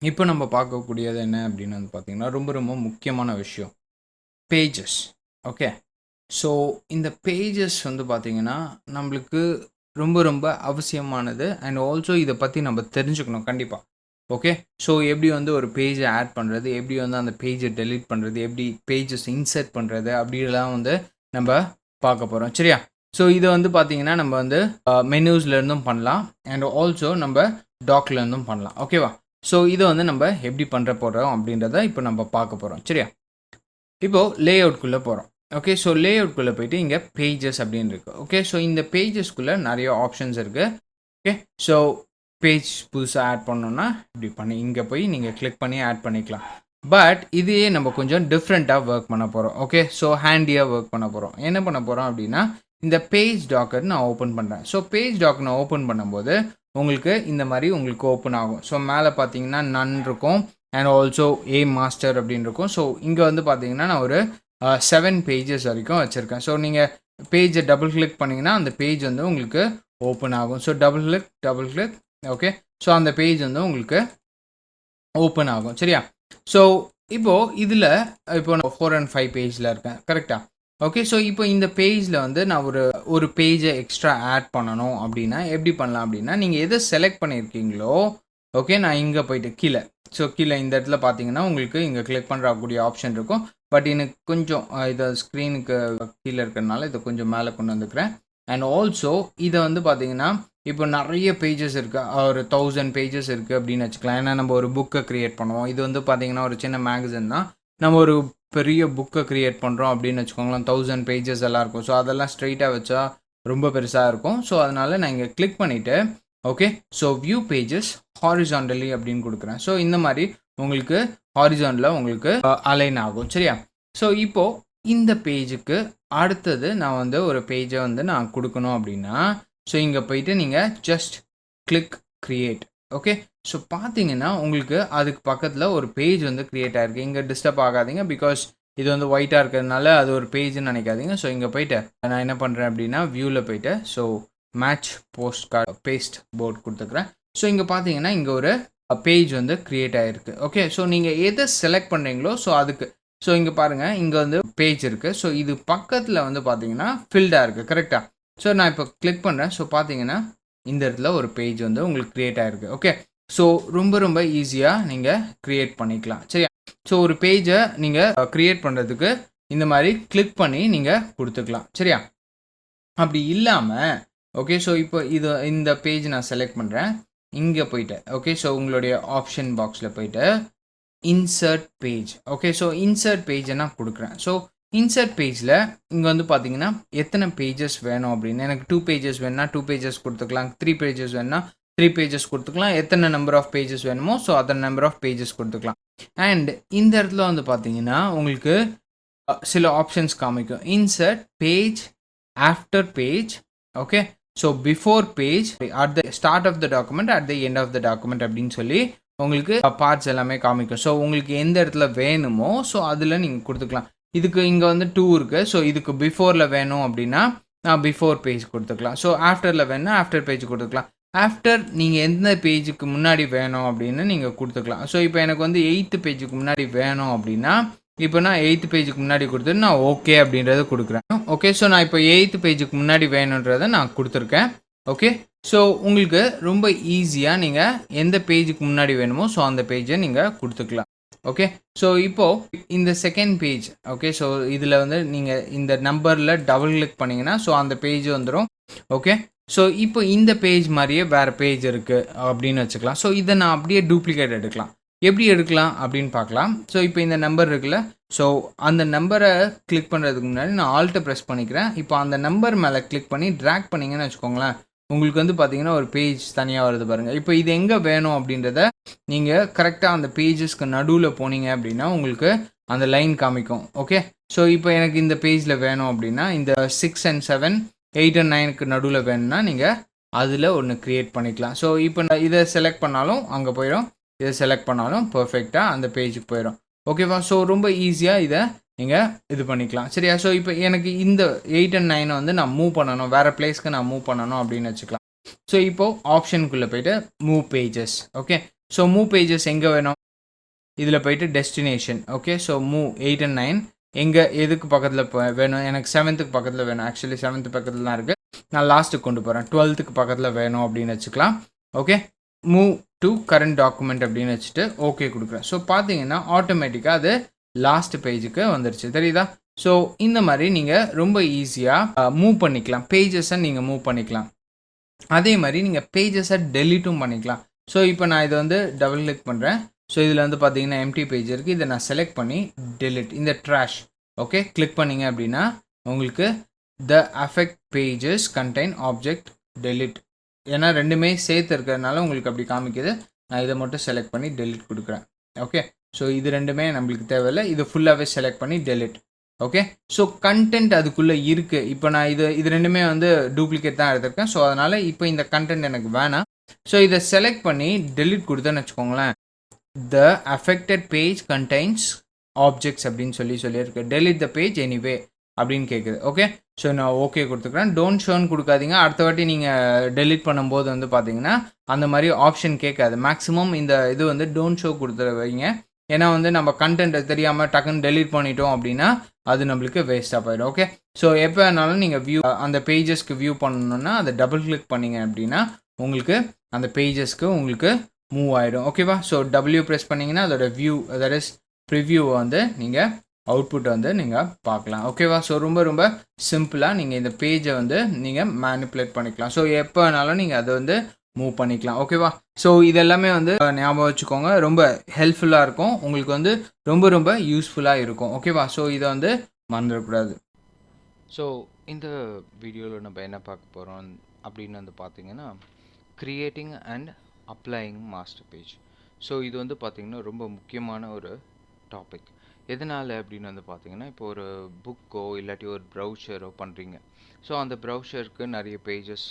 இப்போ நம்ம பார்க்கக்கூடியது என்ன அப்படின்னு வந்து பார்த்தீங்கன்னா, ரொம்ப ரொம்ப முக்கியமான விஷயம். பேஜஸ். ஓகே. ஸோ இந்த பேஜஸ் வந்து பார்த்தீங்கன்னா, நம்மளுக்கு ரொம்ப ரொம்ப அவசியமானது. அண்ட் ஆல்சோ இத பத்தி நம்ம தெரிஞ்சுக்கணும் கண்டிப்பா. ஓகே. ஸோ எப்படி வந்து ஒரு பேஜ ஆட் பண்றது, எப்படி வந்து அந்த பேஜ டெலீட் பண்றது, எப்படி பேஜஸ் இன்சர்ட் பண்றது அப்படிலாம் வந்து நம்ப பார்க்க போறோம். சரியா? ஸோ இத வந்து பார்த்தீங்கன்னா, நம்ம வந்து மெனூஸ்ல இருந்தும் பண்ணலாம். அண்ட் ஆல்சோ நம்ப டாக்ல இருந்தும் பண்ணலாம். ஓகேவா? ஸோ இத வந்து நம்ப எப்படி பண்ற போறோம் அப்படின்றத இப்போ நம்ம பார்க்க போறோம். சரியா? இப்போ லேஅவுட்குள்ள போறோம். ஓகே. ஸோ லேஅவுட்குள்ள போயிட்டு இங்க பேஜஸ் அப்படின்னு இருக்கு. ஓகே. ஸோ இந்த பேஜஸ்க்குள்ள நெறைய ஆப்ஷன்ஸ் இருக்கு. ஓகே. ஸோ பேஜ் புதுசா ஆட் பண்ணணும்னா இப்படி பண்ணி இங்க போய் நீங்க கிளிக் பண்ணி ஆட் பண்ணிக்கலாம். பட் இதையே நம்ம கொஞ்சம் டிஃப்ரெண்ட்டா வொர்க் பண்ண போறோம். ஓகே. ஸோ ஹேண்டியா வொர்க் பண்ண போறோம். என்ன பண்ண போறோம் அப்படின்னா, இந்த பேஜ் டாக்கர் நான் ஓப்பன் பண்றேன். ஸோ பேஜ் டாக் நான் ஓப்பன் பண்ணும்போது உங்களுக்கு இந்த மாரி உங்களுக்கு ஓப்பன் ஆகும். ஸோ மேல பார்த்தீங்கன்னா நன் இருக்கும். அண்ட் ஆல்சோ ஏ மாஸ்டர் அப்படின்னு இருக்கும். ஸோ இங்க வந்து பார்த்தீங்கன்னா நான் ஒரு 7 பேஜஸ் வரைக்கும் வச்சிருக்கேன். ஸோ நீங்க பேஜ டபுள் கிளிக் பண்ணீங்கன்னா அந்த பேஜ் வந்து உங்களுக்கு ஓப்பன் ஆகும். So double click okay. So அந்த பேஜ் வந்து உங்களுக்கு ஓப்பன் ஆகும். சரியா? ஸோ இப்போ இதுல இப்போ நான் 4 அண்ட் 5 பேஜ்ல இருக்கேன். கரெக்ட்டா? ஓகே. ஸோ இப்போ இந்த பேஜ்ல வந்து நான் ஒரு பேஜ எக்ஸ்ட்ரா ஆட் பண்ணணும் அப்படின்னா எப்படி பண்ணலாம் அப்படின்னா, நீங்க எத செலக்ட் பண்ணியிருக்கீங்களோ, ஓகே நான் இங்க போயிட்டு கீழ. ஸோ கீழ இந்த இடத்துல பார்த்தீங்கன்னா, உங்களுக்கு இங்க கிளிக் பண்றக்கூடிய ஆப்ஷன் இருக்கும். பட் எனக்கு கொஞ்சம் இத ஸ்க்ரீனுக்கு கீழ இருக்கிறனால இத கொஞ்சம் மேல கொண்டு வந்துக்கிறேன். அண்ட் ஆல்சோ இத வந்து பார்த்தீங்கன்னா, இப்போ நெறைய பேஜஸ் இருக்கு. ஒரு 1000 பேஜஸ் இருக்கு அப்படின்னு வச்சுக்கலாம். ஏன்னா நம்ம ஒரு புக்க கிரியேட் பண்ணுவோம். இது வந்து பார்த்தீங்கன்னா, ஒரு சின்ன மேகசின் தான். நம்ம ஒரு பெரிய புக்க கிரியேட் பண்றோம் அப்படின்னு வச்சுக்கோங்களேன். 1000 பேஜஸ் எல்லாம் இருக்கும். ஸோ அதெல்லாம் ஸ்ட்ரெயிட்டா வச்சா ரொம்ப பெருசா இருக்கும். ஸோ அதனால நான் இங்க கிளிக் பண்ணிட்டு, okay. So view pages horizontally அப்படின்னு குடுக்குறேன். ஸோ இந்த மாரி உங்களுக்கு ஹாரிசான்டலா உங்களுக்கு அலைன் ஆகும். சரியா? ஸோ இப்போ இந்த பேஜுக்கு அடுத்தது நான் வந்து ஒரு பேஜ வந்து நான் குடுக்கணும் அப்படின்னா, ஸோ இங்க போயிட்டு நீங்க just click create. Okay. So பார்த்தீங்கன்னா, உங்களுக்கு அதுக்கு பக்கத்துல ஒரு பேஜ் வந்து கிரியேட் ஆயிருக்கு. இங்க டிஸ்டர்ப் ஆகாதீங்க. பிகாஸ் இது வந்து ஒயிட்டா இருக்கிறதுனால அது ஒரு பேஜ்ன்னு நெனைக்காதீங்க. ஸோ இங்க போயிட்டு நான் என்ன பண்றேன் அப்படின்னா, வியூல போயிட்டு so match post card paste board குடுத்துக்கிறேன். ஸோ இங்க பார்த்தீங்கன்னா, இங்க ஒரு பேஜ் வந்து கிரியேட் ஆயிருக்கு. ஓகே. ஸோ நீங்க எத செலக்ட் பண்றீங்களோ ஸோ அதுக்கு ஸோ இங்க பாருங்க, இங்க வந்து பேஜ் இருக்கு. ஸோ இது பக்கத்துல வந்து பார்த்தீங்கன்னா, ஃபில்டா இருக்கு. கரெக்ட்டா? ஸோ நான் இப்போ கிளிக் பண்றேன். ஸோ பார்த்தீங்கன்னா, இந்த இடத்துல ஒரு பேஜ் வந்து உங்களுக்கு கிரியேட் ஆயிருக்கு. ஓகே. ஸோ ரொம்ப ரொம்ப ஈஸியா நீங்க கிரியேட் பண்ணிக்கலாம். சரியா? ஸோ ஒரு பேஜ நீங்க கிரியேட் பண்றதுக்கு இந்த மாரி கிளிக் பண்ணி நீங்க குடுத்துக்கலாம். சரியா? அப்படி இல்லாம ஓகே. ஸோ இப்போ இந்த பேஜ் நான் செலக்ட் பண்றேன். இங்க போயிட்டு ஓகே. ஸோ உங்களுடைய ஆப்ஷன் பாக்ஸ்ல போயிட்டு insert page. Okay. So insert பேஜ நான் குடுக்குறேன். ஸோ இன்சர்ட் பேஜ்ல இங்க வந்து பார்த்தீங்கன்னா, எத்தன பேஜஸ் வேணும் அப்படின்னு. எனக்கு 2 பேஜஸ் வேணும்னா 2 பேஜஸ் குடுத்துக்கலாம். 3 பேஜஸ் வேணும்னா 3 பேஜஸ் குடுத்துக்கலாம். எத்தன நம்பர் ஆஃப் பேஜஸ் வேணுமோ ஸோ அத்தன நம்பர் ஆஃப் பேஜஸ் குடுத்துக்கலாம். அண்ட் இந்த இடத்துல வந்து பார்த்தீங்கன்னா, உங்களுக்கு சில ஆப்ஷன்ஸ் காமிக்கும். Insert page, after page, okay. So before page, at the start of the document, at the end of the document அப்படின்னு சொல்லி உங்களுக்கு பார்ட்ஸ் எல்லாமே காமிக்கும். ஸோ உங்களுக்கு எந்த இடத்துல வேணுமோ ஸோ அதில நீங்க குடுத்துக்கலாம். இதுக்கு இங்க வந்து 2 இருக்கு. ஸோ இதுக்கு பிஃபோர்ல வேணும் அப்படின்னா, நான் பிஃபோர் பேஜ் குடுத்துக்கலாம். ஸோ ஆஃப்டர்ல வேணும்னா ஆஃப்டர் பேஜ் குடுத்துக்கலாம். ஆஃப்டர் நீங்க எந்த பேஜுக்கு முன்னாடி வேணும் அப்படின்னு நீங்க குடுத்துக்கலாம். ஸோ இப்போ எனக்கு வந்து 8த் பேஜுக்கு முன்னாடி வேணும் அப்படின்னா, இப்போ நான் 8த் பேஜுக்கு முன்னாடி குடுத்துட்டு நான் ஓகே அப்படின்றத குடுக்குறேன். ஓகே. ஸோ நான் இப்போ 8த் பேஜுக்கு முன்னாடி வேணுன்றத நான் குடுத்துருக்கேன். ஓகே. ஸோ உங்களுக்கு ரொம்ப ஈஸியா நீங்க எந்த பேஜுக்கு முன்னாடி வேணுமோ ஸோ அந்த பேஜ நீங்க குடுத்துக்கலாம். ஓகே. ஸோ இப்போ இந்த செகண்ட் பேஜ் ஓகே. ஸோ இதுல வந்து நீங்க இந்த நம்பர்ல டபுள் கிளிக் பண்ணீங்கன்னா ஸோ அந்த பேஜ் வந்துரும். ஓகே. ஸோ இப்போ இந்த பேஜ் மாரியே வேற பேஜ் இருக்கு அப்படின்னு வச்சுக்கலாம். ஸோ இத நான் அப்படியே டூப்ளிகேட் எடுக்கலாம். எப்படி எடுக்கலாம் அப்படின்னு பார்க்கலாம். ஸோ இப்போ இந்த நம்பர் இருக்குல்ல. ஸோ அந்த நம்பர கிளிக் பண்றதுக்கு முன்னாடி நான் ஆல்ட்ட பிரஸ் பண்ணிக்கிறேன். இப்போ அந்த நம்பர் மேல கிளிக் பண்ணி டிராக் பண்ணீங்கன்னு வச்சுக்கோங்களேன். உங்களுக்கு வந்து பார்த்தீங்கன்னா, ஒரு பேஜ் தனியா வருது பாருங்க. இப்போ இது எங்க வேணும் அப்படின்றத நீங்க கரெக்ட்டா அந்த பேஜஸ்க்கு நடுவுல போனீங்க அப்படின்னா, உங்களுக்கு அந்த லைன் காமிக்கும். ஓகே. ஸோ இப்போ எனக்கு இந்த பேஜ்ல வேணும் அப்படின்னா, இந்த 6 அண்ட் 7, 8 அண்ட் 9க்கு நடுவுல வேணும்னா, நீங்க அதுல ஒண்ணு கிரியேட் பண்ணிக்கலாம். ஸோ இப்போ நான் இத செலக்ட் பண்ணாலும் அங்க போயிரும். இத செலக்ட் பண்ணாலும் பெர்ஃபெக்ட்டா அந்த பேஜுக்கு போயிரும். ஓகேவா? ஸோ ரொம்ப ஈஸியா இத நீங்க இது பண்ணிக்கலாம். சரியா? ஸோ இப்போ எனக்கு இந்த 8 அண்ட் 9 வந்து நான் மூவ் பண்ணணும். வேற பிளேஸ்க்கு நான் மூவ் பண்ணணும் அப்படின்னு வச்சுக்கலாம். ஸோ இப்போ ஆப்ஷனுக்குள்ள போயிட்டு move pages. Okay. So move pages எங்கே வேணும், இதில் போயிட்டு destination. Okay, so move 8 and 9 எங்கே எதுக்கு பக்கத்தில் வேணும், எனக்கு 7th பக்கத்தில் வேணும். ஆக்சுவலி 7th பக்கத்தில் தான் இருக்குது, நான் லாஸ்ட்டுக்கு கொண்டு போகிறேன். 12th பக்கத்தில் வேணும் அப்படின்னு வச்சுக்கலாம். Okay, move to current document அப்படின்னு வச்சுட்டு ஓகே கொடுக்குறேன். ஸோ பார்த்தீங்கன்னா ஆட்டோமேட்டிக்காக அது லாஸ்ட் பேஜுக்கு வந்துருச்சு, தெரியுதா? ஸோ இந்த மாதிரி நீங்கள் ரொம்ப ஈஸியாக மூவ் பண்ணிக்கலாம், பேஜஸை நீங்கள் மூவ் பண்ணிக்கலாம். அதே மாதிரி நீங்கள் பேஜஸை டெலீட்டும் பண்ணிக்கலாம். ஸோ இப்போ நான் இதை வந்து டபுள் கிளிக் பண்ணுறேன். ஸோ இதில் வந்து பார்த்தீங்கன்னா எம்டி பேஜ் இருக்குது, இதை நான் செலக்ட் பண்ணி டெலிட் இந்த ட்ராஷ் ஓகே கிளிக் பண்ணிங்க அப்படின்னா உங்களுக்கு the affect pages contain object delete, ஏன்னா ரெண்டுமே சேர்த்து இருக்கிறதுனால உங்களுக்கு அப்படி காமிக்குது. நான் இதை மட்டும் செலக்ட் பண்ணி டெலிட் கொடுக்குறேன். ஓகே, ஸோ இது ரெண்டுமே நம்மளுக்கு தேவையில்லை, இது ஃபுல்லாகவே செலக்ட் பண்ணி டெலிட். ஓகே, ஸோ கண்டென்ட் அதுக்குள்ளே இருக்குது. இப்போ நான் இது ரெண்டுமே வந்து டூப்ளிகேட் தான் எடுத்திருக்கேன். ஸோ அதனால் இப்போ இந்த கண்டென்ட் எனக்கு வேணாம். ஸோ இதை செலக்ட் பண்ணி டெலிட் கொடுத்தேன்னு வச்சுக்கோங்களேன், த அஃபெக்டட் பேஜ் கண்டெய்ன்ஸ் ஆப்ஜெக்ட்ஸ் அப்படின்னு சொல்லியிருக்கு. டெலிட் த பேஜ் எனிவே அப்படின்னு கேட்குது. ஓகே, ஸோ நான் ஓகே கொடுத்துக்கிறேன். டோன்ட் ஷோன்னு கொடுக்காதீங்க, அடுத்த வாட்டி நீங்கள் டெலிட் பண்ணும்போது வந்து பார்த்தீங்கன்னா அந்த மாதிரி ஆப்ஷன் கேட்காது. மேக்ஸிமம் இந்த இது வந்து டோன்ட் ஷோ கொடுத்துட வைங்க, ஏன்னா வந்து நம்ம கண்டென்ட்டை தெரியாமல் டக்குன்னு டெலிட் பண்ணிட்டோம் அப்படின்னா அது நம்மளுக்கு வேஸ்ட்டாக போயிடும். ஓகே, ஸோ எப்போ வேணாலும் நீங்கள் வியூ அந்த பேஜஸ்க்கு வியூ பண்ணணுன்னா அதை டபுள் கிளிக் பண்ணிங்க அப்படின்னா உங்களுக்கு அந்த பேஜஸ்க்கு உங்களுக்கு மூவ் ஆகிடும். ஓகேவா? ஸோ டபிள்யூ ப்ரெஸ் பண்ணிங்கன்னா அதோட வியூ, தட் இஸ் ப்ரிவ்யூவை வந்து நீங்கள் அவுட்புட் வந்து நீங்கள் பார்க்கலாம். ஓகேவா? ஸோ ரொம்ப ரொம்ப சிம்பிளாக நீங்கள் இந்த பேஜை வந்து நீங்கள் மேனிப்புலேட் பண்ணிக்கலாம். ஸோ எப்போ வேணாலும் நீங்கள் அதை வந்து மூவ் பண்ணிக்கலாம். ஓகேவா? ஸோ இதெல்லாமே வந்து ஞாபகம் வச்சுக்கோங்க, ரொம்ப ஹெல்ப்ஃபுல்லாக இருக்கும், உங்களுக்கு வந்து ரொம்ப ரொம்ப யூஸ்ஃபுல்லாக இருக்கும். ஓகேவா? ஸோ இதை வந்து மறந்துடக்கூடாது. ஸோ இந்த வீடியோவில் நம்ம என்ன பார்க்க போகிறோம் அப்படின்னு வந்து பார்த்தீங்கன்னா, creating and applying master page. So இது வந்து பார்த்திங்கன்னா ரொம்ப முக்கியமான ஒரு டாபிக். எதனால் அப்படின்னு வந்து பார்த்திங்கன்னா, இப்போ ஒரு புக்கோ இல்லாட்டி ஒரு ப்ரௌசரோ பண்ணுறீங்க. ஸோ அந்த ப்ரௌசருக்கு நிறைய பேஜஸ்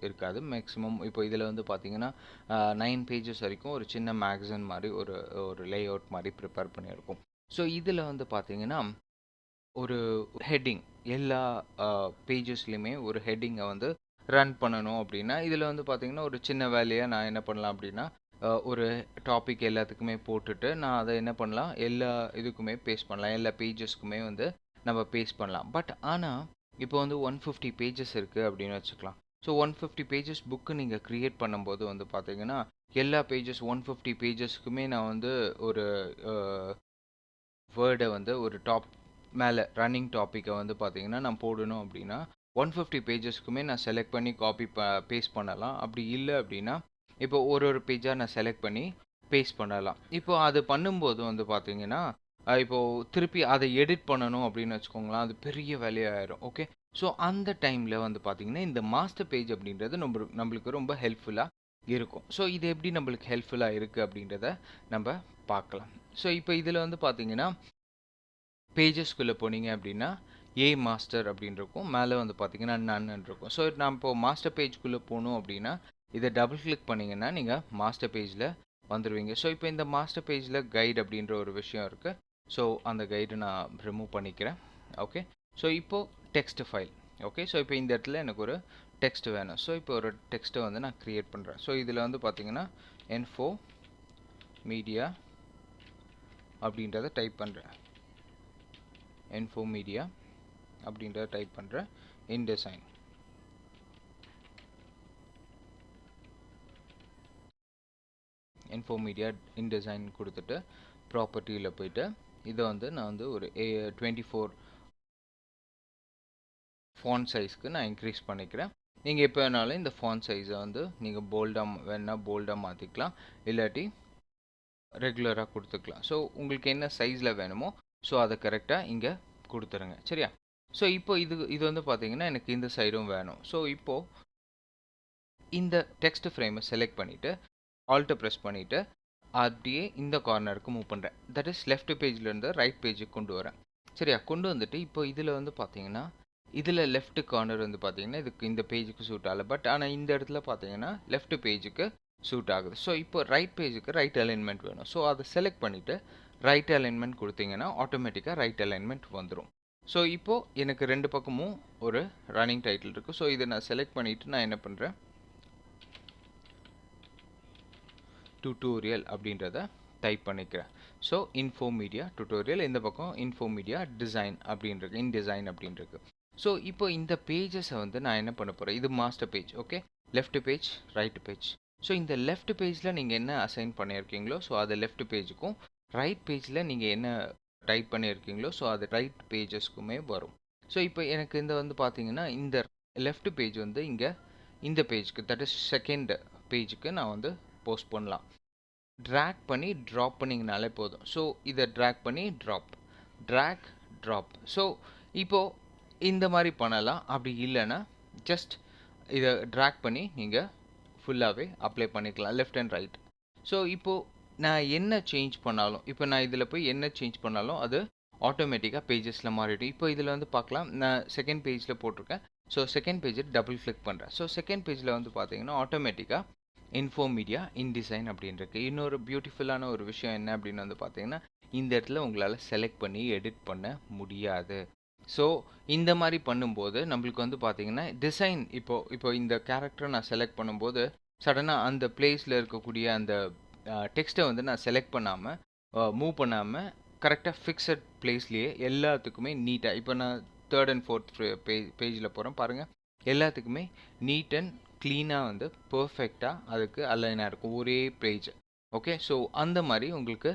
இருக்காது. மேக்ஸிமம் இப்போ இதில் வந்து பார்த்திங்கன்னா 9 பேஜஸ் வரைக்கும் ஒரு சின்ன மேகசின் மாதிரி ஒரு லே அவுட் மாதிரி ப்ரிப்பேர் பண்ணியிருக்கும். ஸோ இதில் வந்து பார்த்திங்கன்னா ஒரு ஹெட்டிங், எல்லா பேஜஸ்லையுமே ஒரு ஹெட்டிங்கை வந்து ரன் பண்ணணும் அப்படின்னா இதில் வந்து பார்த்திங்கன்னா ஒரு சின்ன வேலையாக நான் என்ன பண்ணலாம் அப்படின்னா, ஒரு டாபிக் எல்லாத்துக்குமே போட்டுட்டு நான் அதை என்ன பண்ணலாம், எல்லா இதுக்குமே பேஸ்ட் பண்ணலாம், எல்லா பேஜஸ்க்குமே வந்து நம்ம பேஸ்ட் பண்ணலாம். பட் ஆனால் இப்போ வந்து 150 பேஜஸ் இருக்குது அப்படின்னு வச்சுக்கலாம். ஸோ 150 பேஜஸ் புக்கு நீங்கள் க்ரியேட் பண்ணும்போது வந்து பார்த்தீங்கன்னா எல்லா பேஜஸ் 150 பேஜஸ்க்குமே நான் வந்து ஒரு வேர்டை வந்து ஒரு மேலே ரன்னிங் டாப்பிக்கை வந்து பார்த்தீங்கன்னா நான் போடணும் அப்படின்னா 150 பேஜஸ்க்குமே நான் செலக்ட் பண்ணி காப்பி பேஸ்ட் பண்ணலாம். அப்படி இல்லை அப்படின்னா இப்போ ஒரு பேஜாக நான் செலக்ட் பண்ணி பேஸ்ட் பண்ணலாம். இப்போ அது பண்ணும்போது வந்து பார்த்தீங்கன்னா இப்போது திருப்பி அதை எடிட் பண்ணணும் அப்படின்னு வச்சுக்கோங்களேன், அது பெரிய வேலையாயிரும். ஓகே, ஸோ அந்த டைமில் வந்து பார்த்திங்கன்னா இந்த மாஸ்டர் பேஜ் அப்படின்றது நம்மளுக்கு ரொம்ப ஹெல்ப்ஃபுல்லாக இருக்கும். ஸோ இது எப்படி நம்மளுக்கு ஹெல்ப்ஃபுல்லாக இருக்குது அப்படின்றத நம்ம பார்க்கலாம். ஸோ இப்போ இதில் வந்து பார்த்திங்கன்னா பேஜஸ்குள்ளே போனீங்க அப்படின்னா ஏ மாஸ்டர் அப்படின்னு இருக்கும், மேலே வந்து பார்த்திங்கன்னா நன்னு இருக்கும். ஸோ நான் இப்போது மாஸ்டர் பேஜ்குள்ளே போகணும் அப்படின்னா இதை டபுள் கிளிக் பண்ணிங்கன்னா நீங்கள் மாஸ்டர் பேஜில் வந்துடுவீங்க. ஸோ இப்போ இந்த மாஸ்டர் பேஜில் கைடு அப்படின்ற ஒரு விஷயம் இருக்குது. ஸோ அந்த கைடு நான் ரிமூவ் பண்ணிக்கிறேன். ஓகே, ஸோ இப்போது டெக்ஸ்ட் ஃபைல். ஓகே, ஸோ இப்போ இந்த இடத்துல எனக்கு ஒரு டெக்ஸ்ட் வேணும். ஸோ இப்போ ஒரு டெக்ஸ்ட்டை வந்து நான் க்ரியேட் பண்ணுறேன். ஸோ இதில் வந்து பார்த்திங்கன்னா இன்ஃபோ மீடியா அப்படின்றத டைப் பண்ணுறேன். இன்ஃபோ மீடியா அப்படின்றத டைப் பண்ணுறேன். இன்டிசைன். இன்ஃபோ மீடியா இன்டிசைன் கொடுத்துட்டு ப்ராப்பர்ட்டியில் போயிட்டு இதை வந்து நான் வந்து ஒரு 24 ஃபாண்ட் சைஸ்க்கு நான் இன்க்ரீஸ் பண்ணிக்கிறேன். நீங்கள் எப்போ வேணாலும் இந்த ஃபாண்ட் சைஸை வந்து நீங்கள் போல்டாக வேணால் போல்டாக மாற்றிக்கலாம், இல்லாட்டி ரெகுலராக கொடுத்துக்கலாம். ஸோ உங்களுக்கு என்ன சைஸில் வேணுமோ ஸோ அதை கரெக்டாக இங்கே கொடுத்துருங்க. சரியா? ஸோ இப்போ இது வந்து பார்த்தீங்கன்னா எனக்கு இந்த சைடும் வேணும். ஸோ இப்போது இந்த டெக்ஸ்ட் ஃப்ரேமை செலக்ட் பண்ணிவிட்டு ஆல்ட்டை ப்ரெஸ் பண்ணிவிட்டு அப்படியே இந்த கார்னருக்கு மூவ் பண்ணுறேன். தட் இஸ் லெஃப்ட் பேஜ்லேருந்து ரைட் பேஜுக்கு கொண்டு வரேன். சரியா? கொண்டு வந்துட்டு இப்போ இதில் வந்து பார்த்தீங்கன்னா இதில் லெஃப்ட் கார்னர் வந்து பார்த்தீங்கன்னா இதுக்கு இந்த பேஜுக்கு சூட் ஆகலை. பட் ஆனால் இந்த இடத்துல பார்த்தீங்கன்னா லெஃப்ட் பேஜுக்கு சூட் ஆகுது. ஸோ இப்போ ரைட் பேஜுக்கு ரைட் அலைன்மெண்ட் வேணும். ஸோ அதை செலக்ட் பண்ணிவிட்டு ரைட் அலைன்மெண்ட் கொடுத்தீங்கன்னா ஆட்டோமேட்டிக்காக ரைட் அலைன்மெண்ட் வந்துடும். ஸோ இப்போது எனக்கு ரெண்டு பக்கமும் ஒரு ரன்னிங் டைட்டில் இருக்குது. ஸோ இதை நான் செலக்ட் பண்ணிவிட்டு நான் என்ன பண்ணுறேன், tutorial அப்படின்றத டைப் பண்ணிக்கிறேன். ஸோ இன்ஃபோமீடியா டுட்டோரியல், இந்த பக்கம் இன்ஃபோமீடியா டிசைன் அப்படின்றது, இன்டிசைன் அப்படின்றது. ஸோ இப்போ இந்த பேஜஸை வந்து நான் என்ன பண்ண போகிறேன், இது master page. Okay, left page, right page. So இந்த லெஃப்ட் பேஜில் நீங்கள் என்ன அசைன் பண்ணியிருக்கீங்களோ ஸோ அது லெஃப்ட் பேஜுக்கும், ரைட் பேஜில் நீங்கள் என்ன டைப் பண்ணியிருக்கீங்களோ ஸோ அது ரைட் பேஜஸ்க்குமே வரும். ஸோ இப்போ எனக்கு இந்த வந்து பார்த்தீங்கன்னா இந்த லெஃப்ட் பேஜ் வந்து இங்கே இந்த பேஜுக்கு, தட் இஸ் செகண்ட் பேஜுக்கு நான் வந்து போஸ்ட் பண்ணலாம். ட்ராக் பண்ணி ட்ராப் பண்ணிங்கனாலே போதும். ஸோ இதை ட்ராக் பண்ணி ட்ராக் ட்ராப். ஸோ இப்போது இந்த மாதிரி பண்ணலாம். அப்படி இல்லைன்னா ஜஸ்ட் இதை ட்ராக் பண்ணி நீங்கள் ஃபுல்லாகவே அப்ளை பண்ணிக்கலாம், லெஃப்ட் அண்ட் ரைட். ஸோ இப்போது நான் என்ன சேஞ்ச் பண்ணாலும், இப்போ நான் இதில் போய் என்ன சேஞ்ச் பண்ணாலும் அது ஆட்டோமேட்டிக்காக பேஜஸில் மாறிடும். இப்போ இதில் வந்து பார்க்கலாம், நான் செகண்ட் பேஜில் போட்டிருக்கேன். ஸோ செகண்ட் பேஜில் டபுள் கிளிக் பண்ணுறேன். ஸோ செகண்ட் பேஜில் வந்து பார்த்தீங்கன்னா ஆட்டோமேட்டிக்காக இன்ஃபோமீடியா இன்டிசைன் அப்படின்னு இருக்குது. இன்னொரு பியூட்டிஃபுல்லான ஒரு விஷயம் என்ன அப்படின்னு வந்து பார்த்தீங்கன்னா, இந்த இடத்துல உங்களால் செலக்ட் பண்ணி எடிட் பண்ண முடியாது. ஸோ இந்த மாதிரி பண்ணும்போது நம்மளுக்கு வந்து பார்த்தீங்கன்னா டிசைன், இப்போ இந்த கேரக்டரை நான் செலக்ட் பண்ணும்போது சடனாக அந்த பிளேஸில் இருக்கக்கூடிய அந்த டெக்ஸ்ட்டை வந்து நான் செலக்ட் பண்ணாமல் மூவ் பண்ணாமல் கரெக்டாக ஃபிக்ஸட் பிளேஸ்லேயே எல்லாத்துக்குமே நீட்டாக, இப்போ நான் தேர்ட் அண்ட் ஃபோர்த் பேஜில் போகிறேன் பாருங்கள், எல்லாத்துக்குமே நீட் அண்ட் க்ளீனாக வந்து பர்ஃபெக்டாக அதுக்கு அலைனாக இருக்கும் ஒரே பேஜ். ஓகே, ஸோ அந்த மாதிரி உங்களுக்கு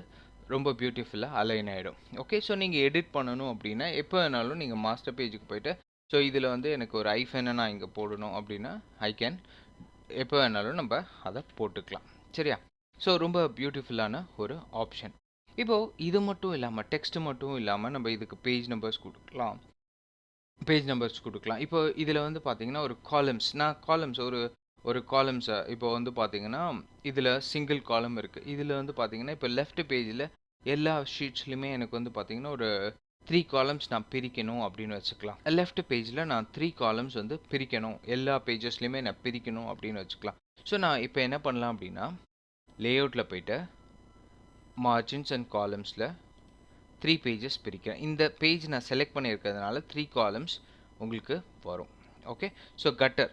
ரொம்ப பியூட்டிஃபுல்லாக அலைன் ஆகிடும். ஓகே, ஸோ நீங்கள் எடிட் பண்ணணும் அப்படின்னா எப்போ வேணாலும் நீங்கள் மாஸ்டர் பேஜுக்கு போய்ட்டு, ஸோ இதில் வந்து எனக்கு ஒரு ஐஃபனை நான் இங்கே போடணும் அப்படின்னா ஐ கேன், எப்போ வேணாலும் நம்ம அதை போட்டுக்கலாம். சரியா? ஸோ ரொம்ப பியூட்டிஃபுல்லான ஒரு ஆப்ஷன். இப்போது இது மட்டும் இல்லாமல், டெக்ஸ்ட் மட்டும் இல்லாமல் நம்ம இதுக்கு பேஜ் நம்பர்ஸ் கொடுக்கலாம். இப்போ இதில் வந்து பார்த்தீங்கன்னா ஒரு காலம்ஸ், நான் காலம்ஸ் ஒரு காலம்ஸை இப்போ வந்து பார்த்தீங்கன்னா இதில் சிங்கிள் காலம் இருக்குது. இதில் வந்து பார்த்தீங்கன்னா இப்போ லெஃப்ட் பேஜில் எல்லா ஷீட்ஸ்லையுமே எனக்கு வந்து பார்த்தீங்கன்னா ஒரு 3 காலம்ஸ் நான் பிரிக்கணும் அப்படின்னு வச்சுக்கலாம். லெஃப்ட் பேஜில் நான் 3 காலம்ஸ் வந்து பிரிக்கணும், எல்லா பேஜஸ்லையுமே நான் பிரிக்கணும் அப்படின்னு வச்சுக்கலாம். ஸோ நான் இப்போ என்ன பண்ணலாம் அப்படின்னா, லேஅவுட்டில் போய்ட்டு மார்ஜின்ஸ் அண்ட் காலம்ஸில் 3 பேஜஸ் பிரிக்கிறேன். இந்த பேஜ் நான் செலக்ட் பண்ணியிருக்கிறதுனால 3 காலம்ஸ் உங்களுக்கு வரும். ஓகே, ஸோ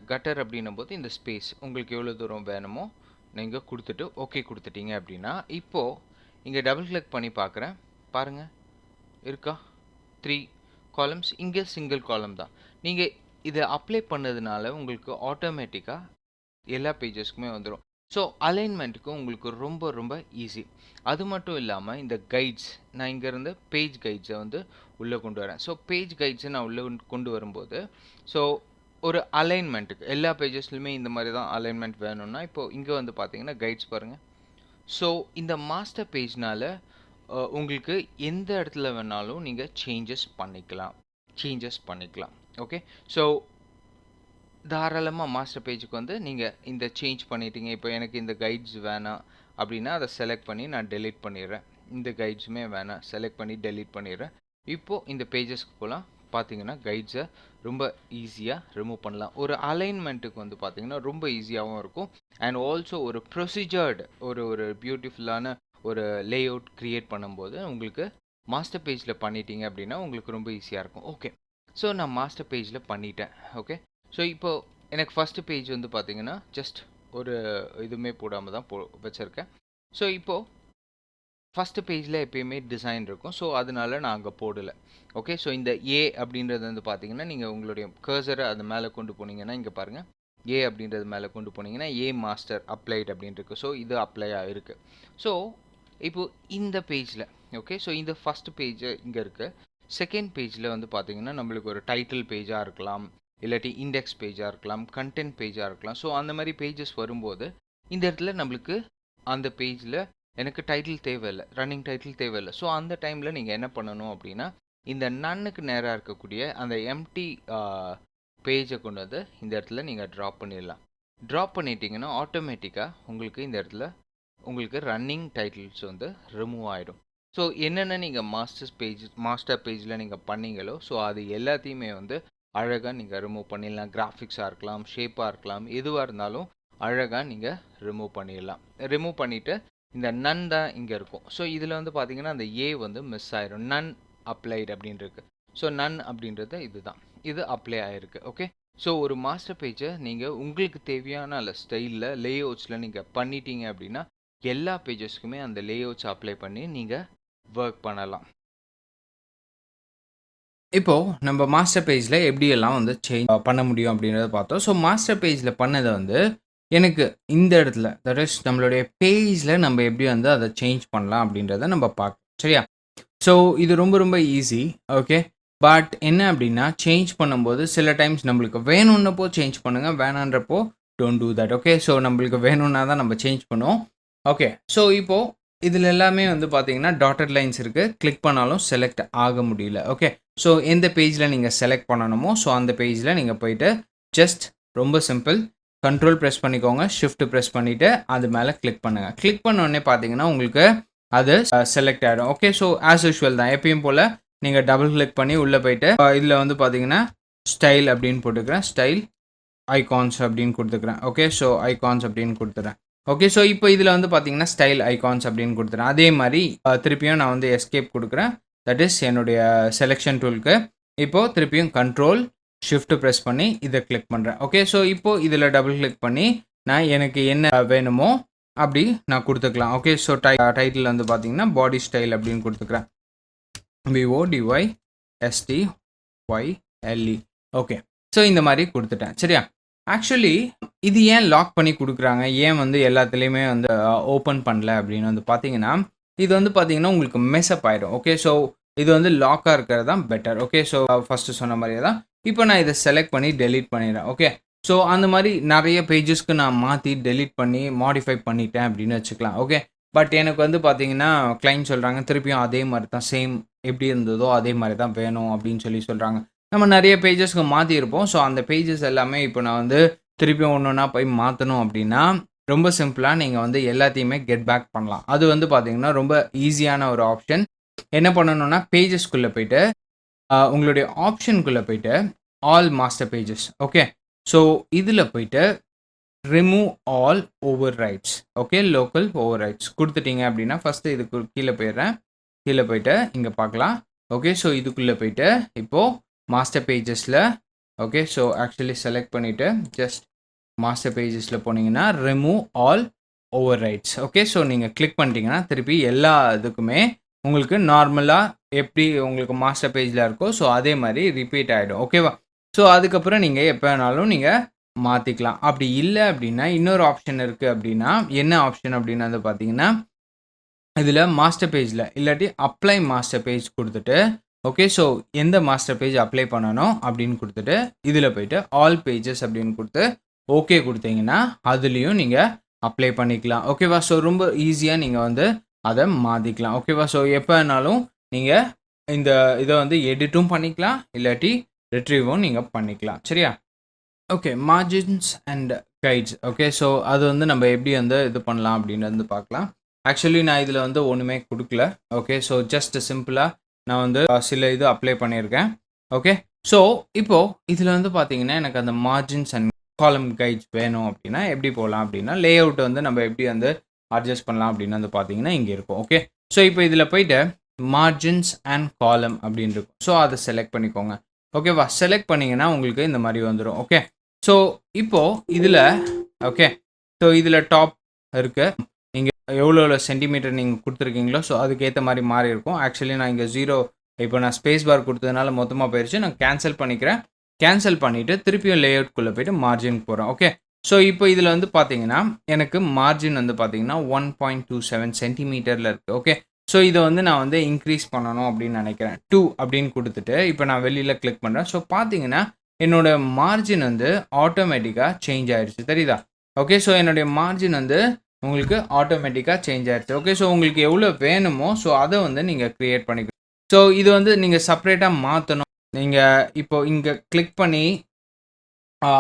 கட்டர் அப்படின்னும் போது இந்த ஸ்பேஸ் உங்களுக்கு எவ்வளோ தூரம் வேணுமோ நீங்கள் கொடுத்துட்டு ஓகே கொடுத்துட்டீங்க அப்படின்னா, இப்போது இங்கே டபுள் கிளிக் பண்ணி பார்க்குறேன் பாருங்கள், இருக்கா 3 காலம்ஸ், இங்கே சிங்கிள் காலம் தான். நீங்கள் இதை அப்ளை பண்ணதுனால உங்களுக்கு ஆட்டோமேட்டிக்காக எல்லா பேஜஸ்க்குமே வந்துடும். ஸோ அலைன்மெண்ட்டுக்கு உங்களுக்கு ரொம்ப ரொம்ப ஈஸி. அது மட்டும் இல்லாமல் இந்த கைட்ஸ், நான் இங்கேருந்து பேஜ் கைட்ஸை வந்து உள்ளே கொண்டு வரேன். ஸோ பேஜ் கைட்ஸை நான் உள்ளே கொண்டு வரும்போது, ஸோ ஒரு அலைன்மெண்ட்டுக்கு எல்லா பேஜஸ்லையுமே இந்த மாதிரி தான் அலைன்மெண்ட் வேணும்னா, இப்போது இங்கே வந்து பார்த்தீங்கன்னா கைட்ஸ் பாருங்கள். ஸோ இந்த மாஸ்டர் பேஜ்னால் உங்களுக்கு எந்த இடத்துல வேணாலும் நீங்கள் சேஞ்சஸ் பண்ணிக்கலாம். ஓகே, ஸோ தாராளமாக மாஸ்டர் பேஜுக்கு வந்து நீங்கள் இந்த சேஞ்ச் பண்ணிட்டீங்க. இப்போ எனக்கு இந்த கைட்ஸ் வேணாம் அப்படின்னா அதை செலக்ட் பண்ணி நான் டெலீட் பண்ணிடுறேன். இந்த கைட்ஸுமே வேணாம், செலக்ட் பண்ணி டெலீட் பண்ணிடுறேன். இப்போது இந்த பேஜஸ்க்கு போகலாம். பார்த்தீங்கன்னா கைட்ஸை ரொம்ப ஈஸியாக ரிமூவ் பண்ணலாம். ஒரு அலைன்மெண்ட்டுக்கு வந்து பார்த்தீங்கன்னா ரொம்ப ஈஸியாகவும் இருக்கும். அண்ட் ஆல்சோ ஒரு ப்ரொசீஜர்டு ஒரு பியூட்டிஃபுல்லான ஒரு லேஅவுட் க்ரியேட் பண்ணும்போது உங்களுக்கு மாஸ்டர் பேஜில் பண்ணிட்டீங்க அப்படின்னா உங்களுக்கு ரொம்ப ஈஸியாக இருக்கும். ஓகே, ஸோ நான் மாஸ்டர் பேஜில் பண்ணிட்டேன். ஓகே, ஸோ இப்போது எனக்கு ஃபஸ்ட்டு பேஜ் வந்து பார்த்தீங்கன்னா ஜஸ்ட் ஒரு இதுவுமே போடாமல் தான் வச்சுருக்கேன். ஸோ இப்போது ஃபஸ்ட்டு பேஜில் எப்பயுமே டிசைன் இருக்கும். ஸோ அதனால நான் அங்கே போடலை. ஓகே, ஸோ இந்த ஏ அப்படின்றது வந்து பார்த்தீங்கன்னா நீங்கள் உங்களுடைய கர்சரை அது மேலே கொண்டு போனீங்கன்னா இங்கே பாருங்கள், ஏ அப்படின்றது மேலே கொண்டு போனீங்கன்னா ஏ மாஸ்டர் அப்ளைட் அப்படின்ட்டு. ஸோ இது அப்ளை ஆகிருக்கு. ஸோ இப்போது இந்த பேஜில் ஓகே, ஸோ இந்த ஃபஸ்ட்டு பேஜ் இங்கே இருக்குது. செகண்ட் பேஜில் வந்து பார்த்தீங்கன்னா நம்மளுக்கு ஒரு டைட்டில் பேஜாக இருக்கலாம், இல்லாட்டி இண்டெக்ஸ் பேஜாக இருக்கலாம், கண்டென்ட் பேஜாக இருக்கலாம். ஸோ அந்த மாதிரி பேஜஸ் வரும்போது இந்த இடத்துல நம்மளுக்கு அந்த பேஜில் எனக்கு டைட்டில் தேவையில்லை, ரன்னிங் டைட்டில் தேவையில்லை. ஸோ அந்த டைமில் நீங்கள் என்ன பண்ணணும் அப்படின்னா, இந்த நன்னுக்கு நேராக இருக்கக்கூடிய அந்த எம்டி பேஜை கொண்டு வந்து இந்த இடத்துல நீங்கள் ட்ராப் பண்ணிடலாம். ட்ராப் பண்ணிட்டீங்கன்னா ஆட்டோமேட்டிக்காக உங்களுக்கு இந்த இடத்துல உங்களுக்கு ரன்னிங் டைட்டில்ஸ் வந்து ரிமூவ் ஆகிடும். ஸோ என்னென்ன நீங்கள் மாஸ்டர் பேஜில் நீங்கள் பண்ணீங்களோ ஸோ அது எல்லாத்தையுமே வந்து அழகாக நீங்கள் ரிமூவ் பண்ணிடலாம். கிராஃபிக்ஸாக இருக்கலாம், ஷேப்பாக இருக்கலாம், எதுவாக இருந்தாலும் அழகாக நீங்கள் ரிமூவ் பண்ணிடலாம். ரிமூவ் பண்ணிவிட்டு இந்த நன் தான் இங்கே இருக்கும். ஸோ இதில் வந்து பார்த்தீங்கன்னா அந்த ஏ வந்து மிஸ் ஆயிடும், நன் அப்ளைடு அப்படின்னு இருக்கு. ஸோ நன் அப்படின்றது இதுதான், இது அப்ளை ஆகிருக்கு. ஓகே, ஸோ ஒரு மாஸ்டர் பேஜை நீங்கள் உங்களுக்கு தேவையான ஸ்டைலில் லேஅவுட்ஸில் நீங்கள் பண்ணிட்டீங்க அப்படின்னா எல்லா பேஜஸ்க்குமே அந்த லேஅவுட்ஸ் அப்ளை பண்ணி நீங்கள் ஒர்க் பண்ணலாம். இப்போ நம்ம மாஸ்டர் பேஜில் எப்படியெல்லாம் வந்து சேஞ்ச் பண்ண முடியும் அப்படின்றத பார்த்தோம். ஸோ மாஸ்டர் பேஜில் பண்ணதை வந்து எனக்கு இந்த இடத்துல தட் இஸ் நம்மளுடைய பேஜில் நம்ம எப்படி வந்து அதை சேஞ்ச் பண்ணலாம் அப்படின்றத நம்ம பார்க்கலாம். சரியா? ஸோ இது ரொம்ப ரொம்ப ஈஸி. ஓகே, பட் என்ன அப்படின்னா சேஞ்ச் பண்ணும்போது சில டைம்ஸ் நம்மளுக்கு வேணும்னப்போ சேஞ்ச் பண்ணுங்கள், வேணான்றப்போ don't do that. Okay, so நம்மளுக்கு வேணும்னா தான் நம்ம சேஞ்ச் பண்ணுவோம். ஓகே, ஸோ இப்போது இதில் எல்லாமே வந்து பார்த்தீங்கன்னா டாட்டட் லைன்ஸ் இருக்குது. கிளிக் பண்ணாலும் செலக்ட் ஆக முடியல. ஓகே, ஸோ எந்த பேஜில் நீங்கள் செலக்ட் பண்ணணுமோ ஸோ அந்த பேஜில் நீங்கள் போயிட்டு ஜஸ்ட் ரொம்ப சிம்பிள் கண்ட்ரோல் ப்ரெஸ் பண்ணிக்கோங்க, ஷிஃப்ட் ப்ரெஸ் பண்ணிவிட்டு அது மேலே கிளிக் பண்ணுங்கள். கிளிக் பண்ணோடனே பார்த்தீங்கன்னா உங்களுக்கு அது செலக்ட் ஆகிடும். ஓகே, ஸோ ஆஸ் யூஷுவல் தான் எப்பயும் போல் நீங்கள் டபுள் கிளிக் பண்ணி உள்ளே போயிட்டு இதில் வந்து பார்த்தீங்கன்னா ஸ்டைல் அப்படின்னு போட்டுக்கிறேன், ஸ்டைல் ஐகான்ஸ் அப்படின்னு கொடுத்துக்கிறேன். ஓகே, ஸோ ஐகான்ஸ் அப்படின்னு கொடுத்துறேன். ஓகே, ஸோ இப்போ இதில் வந்து பார்த்தீங்கன்னா ஸ்டைல் ஐகான்ஸ் அப்படின்னு கொடுத்துறேன். அதே மாதிரி திருப்பியும் நான் வந்து எஸ்கேப் கொடுக்குறேன், தட் இஸ் என்னுடைய செலெக்ஷன் டூலுக்கு. இப்போது திருப்பியும் கண்ட்ரோல் ஷிஃப்ட் ப்ரெஸ் பண்ணி இதை கிளிக் பண்ணுறேன். ஓகே, ஸோ இப்போது இதில் டபுள் கிளிக் பண்ணி நான் எனக்கு என்ன வேணுமோ அப்படி நான் கொடுத்துக்கலாம். ஓகே, ஸோ டைட்டில் வந்து பார்த்தீங்கன்னா பாடி ஸ்டைல் அப்படின்னு கொடுத்துக்கிறேன், BODYSTYLE. ஓகே, ஸோ இந்த மாதிரி கொடுத்துட்டேன். சரியா? ஆக்சுவலி இது ஏன் லாக் பண்ணி கொடுக்குறாங்க, ஏன் வந்து எல்லாத்துலேயுமே வந்து ஓப்பன் பண்ணல அப்படின்னு வந்து பார்த்தீங்கன்னா இது வந்து பார்த்தீங்கன்னா உங்களுக்கு மெஸ்அப் ஆகிடும். ஓகே, ஸோ இது வந்து லாக்காக இருக்கிறது தான் பெட்டர். ஓகே, ஸோ ஃபஸ்ட்டு சொன்ன மாதிரியே தான் இப்போ நான் இதை செலக்ட் பண்ணி டெலீட் பண்ணிடுறேன். ஓகே, ஸோ அந்த மாதிரி நிறைய பேஜஸ்க்கு நான் மாற்றி டெலீட் பண்ணி மாடிஃபை பண்ணிட்டேன் அப்படின்னு வச்சுக்கலாம். ஓகே, பட் எனக்கு வந்து பார்த்தீங்கன்னா கிளைண்ட் சொல்கிறாங்க திருப்பியும் அதே மாதிரி தான் சேம் எப்படி இருந்ததோ அதே மாதிரி தான் வேணும் அப்படின்னு சொல்கிறாங்க. நம்ம நிறைய பேஜஸ்க்கு மாற்றிருப்போம். ஸோ அந்த பேஜஸ் எல்லாமே இப்போ நான் வந்து திருப்பியும் ஒன்று ஒன்றா போய் மாற்றணும் அப்படின்னா ரொம்ப சிம்பிளாக நீங்கள் வந்து எல்லாத்தையுமே கெட் பேக் பண்ணலாம். அது வந்து பார்த்தீங்கன்னா ரொம்ப ஈஸியான ஒரு ஆப்ஷன். என்ன பண்ணணும்னா பேஜஸ்க்குள்ளே போயிட்டு உங்களுடைய ஆப்ஷனுக்குள்ளே போயிட்டு all master pages. Okay, so இதில் போயிட்டு remove all overrides. Okay, local overrides கொடுத்துட்டீங்க அப்படின்னா ஃபஸ்ட்டு இதுக்கு கீழே போயிடுறேன். கீழே போயிட்டு இங்கே பார்க்கலாம். ஓகே, ஸோ இதுக்குள்ளே போயிட்டு இப்போது மாஸ்டர் பேஜஸில் ஓகே, ஸோ ஆக்சுவலி செலக்ட் பண்ணிவிட்டு ஜஸ்ட் மாஸ்டர் பேஜஸில் போனீங்கன்னா remove all overrides. Okay, so நீங்கள் கிளிக் பண்ணிட்டீங்கன்னா திருப்பி எல்லா இதுக்குமே உங்களுக்கு நார்மலாக எப்படி உங்களுக்கு மாஸ்டர் பேஜில் இருக்கோ ஸோ அதே மாதிரி ரிப்பீட் ஆகிடும். ஓகேவா? ஸோ அதுக்கப்புறம் நீங்கள் எப்போ வேணாலும் நீங்கள் மாற்றிக்கலாம். அப்படி இல்லை அப்படின்னா இன்னொரு ஆப்ஷன் இருக்குது. அப்படின்னா என்ன ஆப்ஷன் அப்படின்னு வந்து பார்த்தீங்கன்னா இதில் மாஸ்டர் பேஜில் இல்லாட்டி அப்ளை மாஸ்டர் பேஜ் கொடுத்துட்டு ஓகே, ஸோ எந்த மாஸ்டர் பேஜ் அப்ளை பண்ணணும் அப்படின்னு கொடுத்துட்டு இதில் போயிட்டு ஆல் பேஜஸ் அப்படின்னு கொடுத்து ஓகே கொடுத்தீங்கன்னா அதுலேயும் நீங்கள் அப்ளை பண்ணிக்கலாம். ஓகேவா? ஸோ ரொம்ப ஈஸியாக நீங்கள் வந்து அதை மாற்றிக்கலாம். ஓகேவா? ஸோ எப்போ வேணாலும் நீங்கள் இந்த இதை வந்து எடிட்டும் பண்ணிக்கலாம், இல்லாட்டி ரிட்ரீவும் நீங்கள் பண்ணிக்கலாம். சரியா? Okay, margins and guides. Okay, so அது வந்து நம்ம எப்படி வந்து இது பண்ணலாம் அப்படின்னு வந்து பார்க்கலாம். ஆக்சுவலி நான் இதில் வந்து ஒன்றுமே கொடுக்கல. ஓகே, ஸோ ஜஸ்ட் சிம்பிளாக நான் வந்து சில இது அப்ளை பண்ணியிருக்கேன். ஓகே, ஸோ இப்போது இதில் வந்து பார்த்தீங்கன்னா எனக்கு அந்த மார்ஜின்ஸ் அண்ட் காலம் கைட்ஸ் வேணும் அப்படின்னா எப்படி போகலாம் அப்படின்னா லே அவுட் வந்து நம்ம எப்படி வந்து அட்ஜஸ்ட் பண்ணலாம் அப்படின்னு வந்து பார்த்தீங்கன்னா இங்கே இருக்கும். ஓகே, ஸோ இப்போ இதில் போயிட்டு மார்ஜின்ஸ் அண்ட் காலம் அப்படின்னு இருக்கும். ஸோ அதை செலக்ட் பண்ணிக்கோங்க. ஓகேவா? செலக்ட் பண்ணிங்கன்னா உங்களுக்கு இந்த மாதிரி வந்துடும். ஓகே, ஸோ இப்போது இதில் ஓகே, ஸோ இதில் டாப் இருக்குது. நீங்கள் எவ்வளோ சென்டிமீட்டர் நீங்கள் கொடுத்துருக்கீங்களோ ஸோ அதுக்கேற்ற மாதிரி மாறி இருக்கும். ஆக்சுவலி நான் இங்கே 0 இப்போ நான் ஸ்பேஸ் பார் கொடுத்ததுனால மொத்தமாக போயிடுச்சு. நான் கேன்சல் பண்ணிக்கிறேன். கேன்சல் பண்ணிவிட்டு திருப்பியும் லேஅவுட்குள்ளே போய்ட்டு மார்ஜினுக்கு போகிறேன். ஓகே, ஸோ இப்போ இதில் வந்து பார்த்தீங்கன்னா எனக்கு மார்ஜின் வந்து பார்த்தீங்கன்னா 1.27 சென்டிமீட்டரில் இருக்குது. ஓகே, ஸோ இதை வந்து நான் வந்து இன்க்ரீஸ் பண்ணணும் அப்படின்னு நினைக்கிறேன். 2 அப்படின்னு கொடுத்துட்டு இப்போ நான் வெளியில் கிளிக் பண்ணுறேன். ஸோ பார்த்தீங்கன்னா என்னோடய மார்ஜின் வந்து ஆட்டோமேட்டிக்காக சேஞ்ச் ஆகிடுச்சு. தெரியுதா? ஓகே, ஸோ என்னுடைய மார்ஜின் வந்து உங்களுக்கு ஆட்டோமேட்டிக்காக சேஞ்ச் ஆகிடுச்சு. ஓகே, ஸோ உங்களுக்கு எவ்வளோ வேணுமோ ஸோ அதை வந்து நீங்கள் க்ரியேட் பண்ணிக்கணும். ஸோ இது வந்து நீங்கள் செப்பரேட்டாக மாற்றணும். நீங்கள் இப்போ இங்கே கிளிக் பண்ணி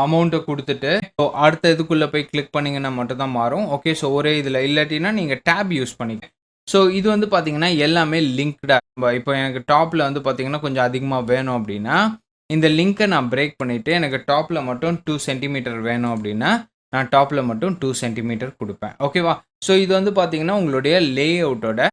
அமௌண்ட்டை கொடுத்துட்டு ஸோ அடுத்த இதுக்குள்ளே போய் கிளிக் பண்ணிங்கன்னா மட்டும்தான் மாறும். ஓகே, ஸோ ஒரே இதில் இல்லாட்டினா நீங்கள் டேப் யூஸ் பண்ணிக்க. ஸோ இது வந்து பார்த்தீங்கன்னா எல்லாமே லிங்க்டாக. இப்போ எனக்கு டாப்பில் வந்து பார்த்தீங்கன்னா கொஞ்சம் அதிகமாக வேணும் அப்படின்னா இந்த லிங்க்கை நான் பிரேக் பண்ணிவிட்டு எனக்கு டாப்பில் மட்டும் 2 சென்டிமீட்டர் வேணும் அப்படின்னா நான் டாப்பில் மட்டும் 2 சென்டிமீட்டர் கொடுப்பேன். ஓகேவா? ஸோ இது வந்து பார்த்தீங்கன்னா உங்களுடைய லே அவுட்டோட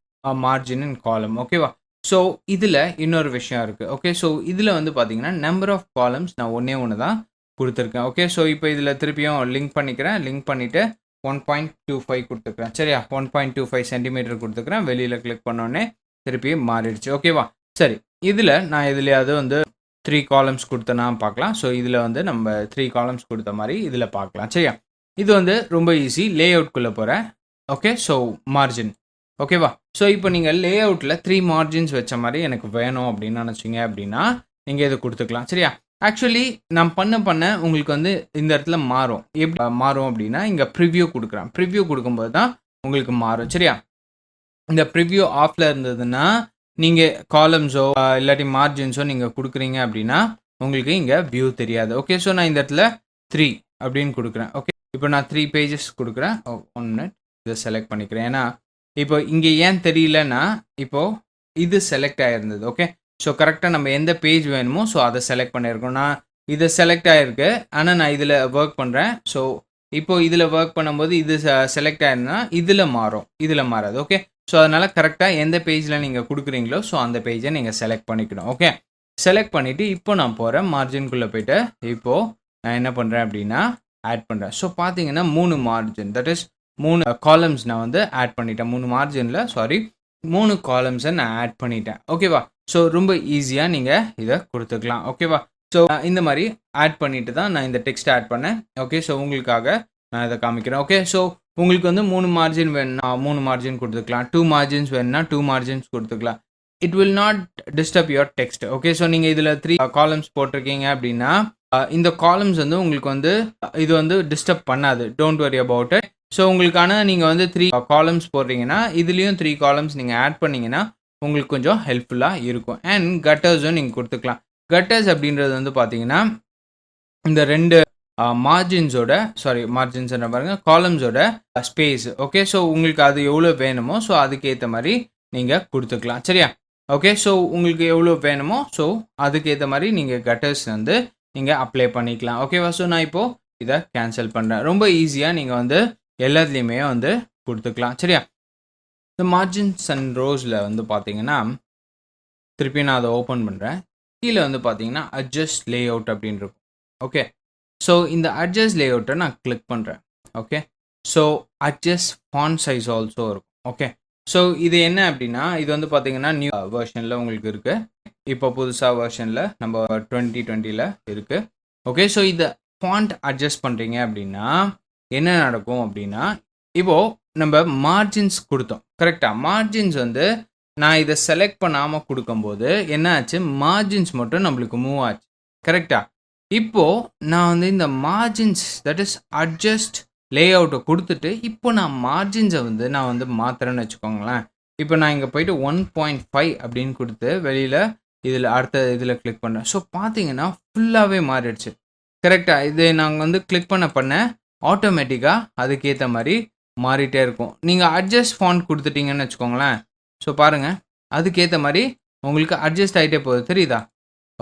மார்ஜின் அண்ட் காலம். ஓகேவா? ஸோ இதில் இன்னொரு விஷயம் இருக்குது. ஓகே, ஸோ இதில் வந்து பார்த்தீங்கன்னா நம்பர் ஆஃப் காலம்ஸ் நான் ஒன்று தான் கொடுத்துருக்கேன். ஓகே, ஸோ இப்போ இதில் திருப்பியும் லிங்க் பண்ணிக்கிறேன். லிங்க் பண்ணிவிட்டு 1.25 கொடுத்துக்கிறேன். சரியா? 1.25 சென்டிமீட்டர் கொடுத்துக்கிறேன். வெளியில் கிளிக் பண்ணோடனே திருப்பி மாறிடுச்சு. ஓகேவா? சரி, இதில் நான் எதுலையாவது வந்து 3 காலம்ஸ் கொடுத்தனா பார்க்கலாம். ஸோ இதில் வந்து நம்ம 3 காலம்ஸ் கொடுத்த மாதிரி இதில் பார்க்கலாம். சரியா? இது வந்து ரொம்ப ஈஸி. லே அவுட்குள்ளே போகிறேன். Okay, so margin. ஓகேவா? ஸோ இப்போ நீங்கள் லே அவுட்டில் 3 மார்ஜின்ஸ் வச்ச மாதிரி எனக்கு வேணும் அப்படின்னு நினச்சிங்க அப்படின்னா நீங்கள் இதை கொடுத்துக்கலாம். சரியா? ஆக்சுவலி நான் பண்ண உங்களுக்கு வந்து இந்த இடத்துல மாறும். எப்படி மாறும் அப்படின்னா இங்கே ப்ரிவ்யூ கொடுக்குறேன். ப்ரிவ்யூ கொடுக்கும்போது தான் உங்களுக்கு மாறும். சரியா? இந்த ப்ரிவ்யூ ஆஃபில் இருந்ததுன்னா நீங்கள் காலம்ஸோ இல்லாட்டி மார்ஜின்ஸோ நீங்கள் கொடுக்குறீங்க அப்படின்னா உங்களுக்கு இங்கே வியூ தெரியாது. ஓகே, ஸோ நான் இந்த இடத்துல 3 அப்படின்னு கொடுக்குறேன். ஓகே, இப்போ நான் 3 பேஜஸ் கொடுக்குறேன். 1 மினிட் இதை செலக்ட் பண்ணிக்கிறேன். ஏன்னா இப்போ இங்கே ஏன் தெரியலன்னா இப்போது இது செலக்ட் ஆகிருந்தது. ஓகே, ஸோ கரெக்டாக நம்ம எந்த பேஜ் வேணுமோ ஸோ அதை செலக்ட் பண்ணியிருக்கோம். நான் இது செலக்ட் ஆகிருக்கு, ஆனால் நான் இதில் ஒர்க் பண்ணுறேன். ஸோ இப்போது இதில் ஒர்க் பண்ணும்போது இது செலக்ட் ஆயிருந்தா இதில் மாறும், இதில் மாறாது. ஓகே, ஸோ அதனால் கரெக்டாக எந்த பேஜில் நீங்கள் கொடுக்குறீங்களோ ஸோ அந்த பேஜை நீங்கள் செலக்ட் பண்ணிக்கணும். ஓகே, செலக்ட் பண்ணிவிட்டு இப்போ நான் போகிறேன் மார்ஜின்குள்ளே போய்ட்டு இப்போது நான் என்ன பண்ணுறேன் அப்படின்னா ஆட் பண்ணுறேன். ஸோ பார்த்தீங்கன்னா 3 மார்ஜின், தட் இஸ் 3 காலம்ஸ் நான் வந்து ஆட் பண்ணிட்டேன். 3 காலம்ஸை நான் ஆட் பண்ணிட்டேன். ஓகேவா? ஸோ ரொம்ப ஈஸியாக நீங்கள் இதை கொடுத்துக்கலாம். ஓகேவா? ஸோ இந்த மாதிரி ஆட் பண்ணிட்டு தான் நான் இந்த டெக்ஸ்ட் ஆட் பண்ணேன். ஓகே, ஸோ உங்களுக்காக நான் இதை காமிக்கிறேன். ஓகே, ஸோ உங்களுக்கு வந்து 3 மார்ஜின் வேணும்னா 3 மார்ஜின் கொடுத்துக்கலாம். 2 மார்ஜின்ஸ் வேணும்னா 2 மார்ஜின்ஸ் கொடுத்துக்கலாம். It will not disturb your text. Okay, so நீங்கள் இதில் 3 காலம்ஸ் போட்டிருக்கீங்க அப்படின்னா இந்த காலம்ஸ் வந்து உங்களுக்கு வந்து இது வந்து டிஸ்டர்ப் பண்ணாது. Don't worry about it. So உங்களுக்கான நீங்கள் வந்து 3 காலம்ஸ் போடுறீங்கன்னா இதுலேயும் 3 காலம்ஸ் நீங்கள் ஆட் பண்ணிங்கன்னா உங்களுக்கு கொஞ்சம் ஹெல்ப்ஃபுல்லாக இருக்கும். அண்ட் கட்டர்ஸும் நீங்கள் கொடுத்துக்கலாம். கட்டர்ஸ் அப்படின்றது வந்து பார்த்தீங்கன்னா இந்த 2 மார்ஜின்ஸோட மார்ஜின்ஸ் என்ன பாருங்கள், காலம்ஸோட ஸ்பேஸ். ஓகே, ஸோ உங்களுக்கு அது எவ்வளோ வேணுமோ ஸோ அதுக்கேற்ற மாதிரி நீங்கள் கொடுத்துக்கலாம். சரியா? ஓகே, ஸோ உங்களுக்கு எவ்வளோ வேணுமோ ஸோ அதுக்கேற்ற மாதிரி நீங்கள் கட்டர்ஸ் வந்து நீங்கள் அப்ளை பண்ணிக்கலாம். ஓகேவா? ஸோ நான் இப்போது இதை கேன்சல் பண்ணுறேன். ரொம்ப ஈஸியாக நீங்கள் வந்து எல்லாத்துலேயுமே வந்து கொடுத்துக்கலாம். சரியா? இந்த மார்ஜின்ஸ் அண்ட் ரோஸில் வந்து பார்த்தீங்கன்னா திருப்பி நான் அதை ஓப்பன் பண்ணுறேன். கீழே வந்து பார்த்தீங்கன்னா அட்ஜஸ்ட் லே அவுட் அப்படின்னு இருக்கும். ஓகே, ஸோ இந்த அட்ஜஸ்ட் லே அவுட்டை நான் கிளிக் பண்ணுறேன். Okay, so adjust font size also இருக்கும். ஓகே, ஸோ இது என்ன அப்படின்னா இது வந்து பார்த்தீங்கன்னா நியூ வெர்ஷனில் உங்களுக்கு இருக்குது. இப்போ புதுசாக வெர்ஷனில் நம்ம 2020 இருக்குது. ஓகே, ஸோ இதை ஃபாண்ட் அட்ஜஸ்ட் பண்ணுறீங்க அப்படின்னா என்ன நடக்கும் அப்படின்னா இப்போது நம்ம மார்ஜின்ஸ் கொடுத்தோம். கரெக்டாக மார்ஜின்ஸ் வந்து நான் இதை செலக்ட் பண்ணாமல் கொடுக்கும்போது என்ன ஆச்சு, மார்ஜின்ஸ் மட்டும் நம்மளுக்கு மூவ் ஆச்சு. கரெக்டாக இப்போது நான் வந்து இந்த margins that is adjust layout அவுட்டை கொடுத்துட்டு இப்போ நான் மார்ஜின்ஸை வந்து நான் வந்து மாற்றுறேன்னு வச்சுக்கோங்களேன். இப்போ நான் இங்கே போயிட்டு 1.5 அப்படின்னு கொடுத்து வெளியில் இதில் அடுத்த இதில் கிளிக் பண்ணேன். ஸோ பார்த்தீங்கன்னா ஃபுல்லாகவே மாறிடுச்சு. கரெக்டாக இது நாங்கள் வந்து கிளிக் பண்ண ஆட்டோமேட்டிக்காக அதுக்கேற்ற மாதிரி மாறிட்டே இருக்கும். நீங்கள் அட்ஜஸ்ட் ஃபாண்ட் கொடுத்துட்டீங்கன்னு வச்சுக்கோங்களேன். ஸோ பாருங்கள் அதுக்கேற்ற மாதிரி உங்களுக்கு அட்ஜஸ்ட் ஆகிட்டே போகுது, தெரியுதா?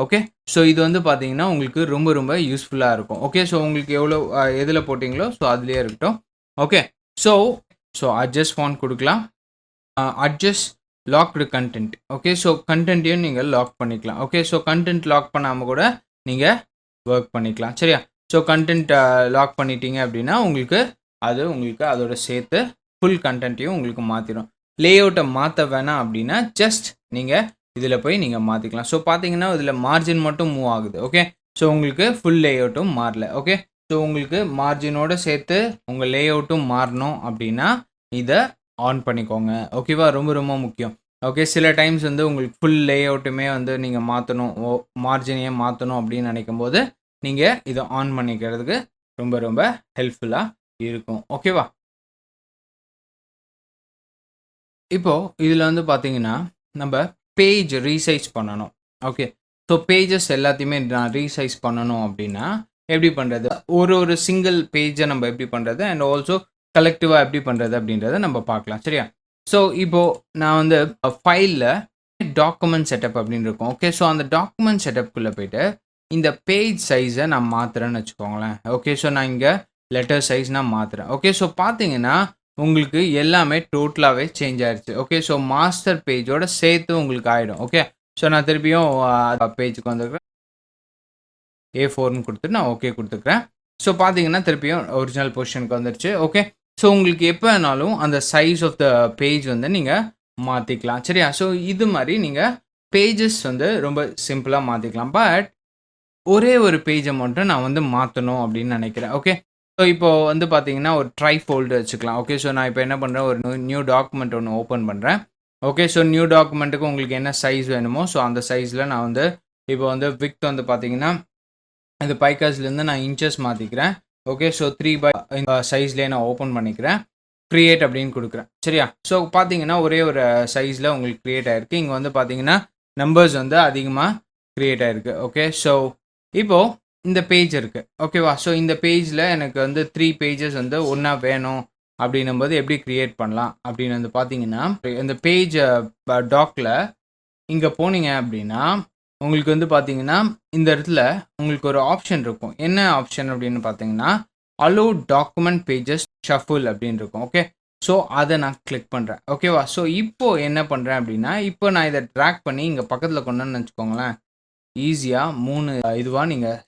ஓகே, ஸோ இது வந்து பார்த்தீங்கன்னா உங்களுக்கு ரொம்ப ரொம்ப யூஸ்ஃபுல்லாக இருக்கும். ஓகே, ஸோ உங்களுக்கு எவ்வளோ எதில் போட்டிங்களோ ஸோ அதுலேயே இருக்கட்டும். ஓகே, ஸோ அட்ஜஸ்ட் ஃபாண்ட் கொடுக்கலாம். Adjust locked content. Okay, so கண்டென்ட்டையும் நீங்கள் லாக் பண்ணிக்கலாம். ஓகே, ஸோ கண்டென்ட் லாக் பண்ணாமல் கூட நீங்கள் ஒர்க் பண்ணிக்கலாம். சரியா? ஸோ கண்டென்ட் லாக் பண்ணிட்டீங்க அப்படின்னா உங்களுக்கு அதோட சேர்த்து ஃபுல் கண்டென்ட்டையும் உங்களுக்கு மாற்றிடும். லே அவுட்டை மாற்ற வேணாம் அப்படின்னா ஜஸ்ட் நீங்கள் இதில் போய் நீங்கள் மாற்றிக்கலாம். ஸோ பார்த்தீங்கன்னா இதில் மார்ஜின் மட்டும் மூவ் ஆகுது. ஓகே, ஸோ உங்களுக்கு ஃபுல் லே அவுட்டும் மாறல. ஓகே, ஸோ உங்களுக்கு மார்ஜினோடு சேர்த்து உங்கள் லே அவுட்டும் மாறணும் அப்படின்னா இதை ஆன் பண்ணிக்கோங்க. ஓகேவா? ரொம்ப ரொம்ப முக்கியம். ஓகே, சில டைம்ஸ் வந்து உங்களுக்கு ஃபுல் லே அவுட்டுமே வந்து நீங்கள் மாற்றணும், மார்ஜினையே மாற்றணும் அப்படின்னு நினைக்கும் போது நீங்கள் இதை ஆன் பண்ணிக்கிறதுக்கு ரொம்ப ரொம்ப ஹெல்ப்ஃபுல்லாக இருக்கும். ஓகேவா? இப்போது இதில் வந்து பார்த்தீங்கன்னா நம்ம பேஜ் ரீசைஸ் பண்ணணும். ஓகே, ஸோ பேஜஸ் எல்லாத்தையுமே நான் ரீசைஸ் பண்ணணும் அப்படின்னா எப்படி பண்ணுறது, ஒரு சிங்கிள் பேஜை நம்ம எப்படி பண்ணுறது அண்ட் ஆல்சோ கலெக்டிவாக எப்படி பண்ணுறது அப்படின்றத நம்ம பார்க்கலாம். சரியா? ஸோ இப்போது நான் வந்து ஃபைலில் டாக்குமெண்ட் செட்டப் அப்படின்னு இருக்கும். ஓகே, ஸோ அந்த டாக்குமெண்ட் செட்டப்புக்குள்ளே போய்ட்டு இந்த பேஜ் சைஸை நான் மாற்றுறேன்னு வச்சுக்கோங்களேன். ஓகே, ஸோ நான் இங்கே லெட்டர் சைஸ் நான் மாற்றுறேன். ஓகே, ஸோ பார்த்தீங்கன்னா உங்களுக்கு எல்லாமே டோட்டலாகவே சேஞ்ச் ஆகிடுச்சு. ஓகே, ஸோ மாஸ்டர் பேஜோட சேர்த்து உங்களுக்கு ஆகிடும். ஓகே, ஸோ நான் திருப்பியும் பேஜுக்கு வந்துருக்கிறேன். A4ன்னு கொடுத்துட்டு நான் ஓகே கொடுத்துக்கிறேன். ஸோ பார்த்தீங்கன்னா திருப்பியும் ஒரிஜினல் பொசிஷனுக்கு வந்துடுச்சு. ஓகே, ஸோ உங்களுக்கு எப்போ வேணாலும் அந்த சைஸ் ஆஃப் த பேஜ் வந்து நீங்கள் மாற்றிக்கலாம் சரியா. ஸோ இது மாதிரி நீங்கள் பேஜஸ் வந்து ரொம்ப சிம்பிளாக மாற்றிக்கலாம். பட் ஒரே ஒரு பேஜை மட்டும் நான் வந்து மாற்றணும் அப்படின்னு நினைக்கிறேன். ஓகே, ஸோ இப்போ வந்து பார்த்தீங்கன்னா ஒரு ட்ரை ஃபோல்டு வச்சுக்கலாம். ஓகே, ஸோ நான் இப்போ என்ன பண்ணுறேன், ஒரு நியூ டாக்குமெண்ட் ஒன்று ஓப்பன் பண்ணுறேன். ஓகே, ஸோ நியூ டாக்குமெண்ட்டுக்கு உங்களுக்கு என்ன சைஸ் வேணுமோ ஸோ அந்த சைஸில் நான் வந்து இப்போ வந்து வித் வந்து பார்த்தீங்கன்னா இந்த பைக்காஸ்லேருந்து நான் இன்ச்சஸ் மாற்றிக்கிறேன். ஓகே, ஸோ 3 இந்த சைஸ்லேயே நான் ஓப்பன் பண்ணிக்கிறேன். க்ரியேட் அப்படின்னு கொடுக்குறேன் சரியா. ஸோ பார்த்தீங்கன்னா ஒரே ஒரு சைஸில் உங்களுக்கு க்ரியேட் ஆகிருக்கு. இங்கே வந்து பார்த்தீங்கன்னா நம்பர்ஸ் வந்து அதிகமாக க்ரியேட் ஆகிருக்கு. ஓகே, ஸோ இப்போது இந்த பேஜ் இருக்குது ஓகேவா. ஸோ இந்த பேஜில் எனக்கு வந்து 3 பேஜஸ் வந்து ஒன்றா வேணும் அப்படின்னும்போது எப்படி க்ரியேட் பண்ணலாம் அப்படின்னு வந்து பார்த்தீங்கன்னா இந்த பேஜ் டாக்கில் இங்கே போனீங்க அப்படின்னா உங்களுக்கு வந்து பார்த்தீங்கன்னா இந்த இடத்துல உங்களுக்கு ஒரு ஆப்ஷன் இருக்கும். என்ன ஆப்ஷன் அப்படின்னு பார்த்தீங்கன்னா அலோவ் டாக்குமெண்ட் பேஜஸ் ஷஃபிள் அப்படின்னு இருக்கும். ஓகே, ஸோ அதை நான் கிளிக் பண்ணுறேன் ஓகேவா. ஸோ இப்போது என்ன பண்ணுறேன் அப்படின்னா இப்போ நான் இதை ட்ராக் பண்ணி இங்கே பக்கத்தில் கொண்டுன்னு வச்சுக்கோங்களேன், ஈஸியாக 3 இதுவாக நீங்கள்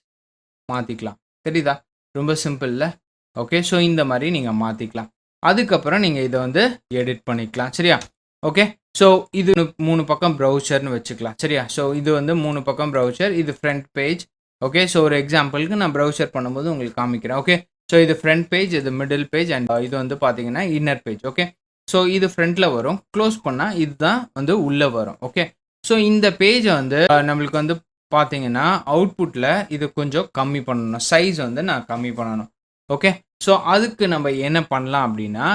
மாற்றிக்கலாம். தெரியுதா, ரொம்ப சிம்பிளில். ஓகே, ஸோ இந்த மாதிரி நீங்கள் மாற்றிக்கலாம். அதுக்கப்புறம் நீங்கள் இதை வந்து எடிட் பண்ணிக்கலாம் சரியா. ஓகே, ஸோ இது 3 பக்கம் ப்ரௌசர்னு வச்சுக்கலாம் சரியா. ஸோ இது வந்து 3 பக்கம் ப்ரௌசர், இது ஃப்ரண்ட் பேஜ். ஓகே, ஸோ ஒரு எக்ஸாம்பிளுக்கு நான் ப்ரௌசர் பண்ணும்போது உங்களுக்கு காமிக்கிறேன். ஓகே, ஸோ இது ஃப்ரண்ட் பேஜ், இது மிடில் பேஜ் அண்ட் இது வந்து பார்த்தீங்கன்னா இன்னர் பேஜ். ஓகே, ஸோ இது ஃப்ரண்ட்டில் வரும், க்ளோஸ் பண்ணால் இதுதான் வந்து உள்ளே வரும். ஓகே, ஸோ இந்த பேஜை வந்து நம்மளுக்கு வந்து பார்த்தீங்கன்னா அவுட்புட்டில் இது கொஞ்சம் கம்மி பண்ணணும், சைஸ் வந்து நான் கம்மி பண்ணணும். ஓகே, ஸோ அதுக்கு நம்ம என்ன பண்ணலாம் அப்படின்னா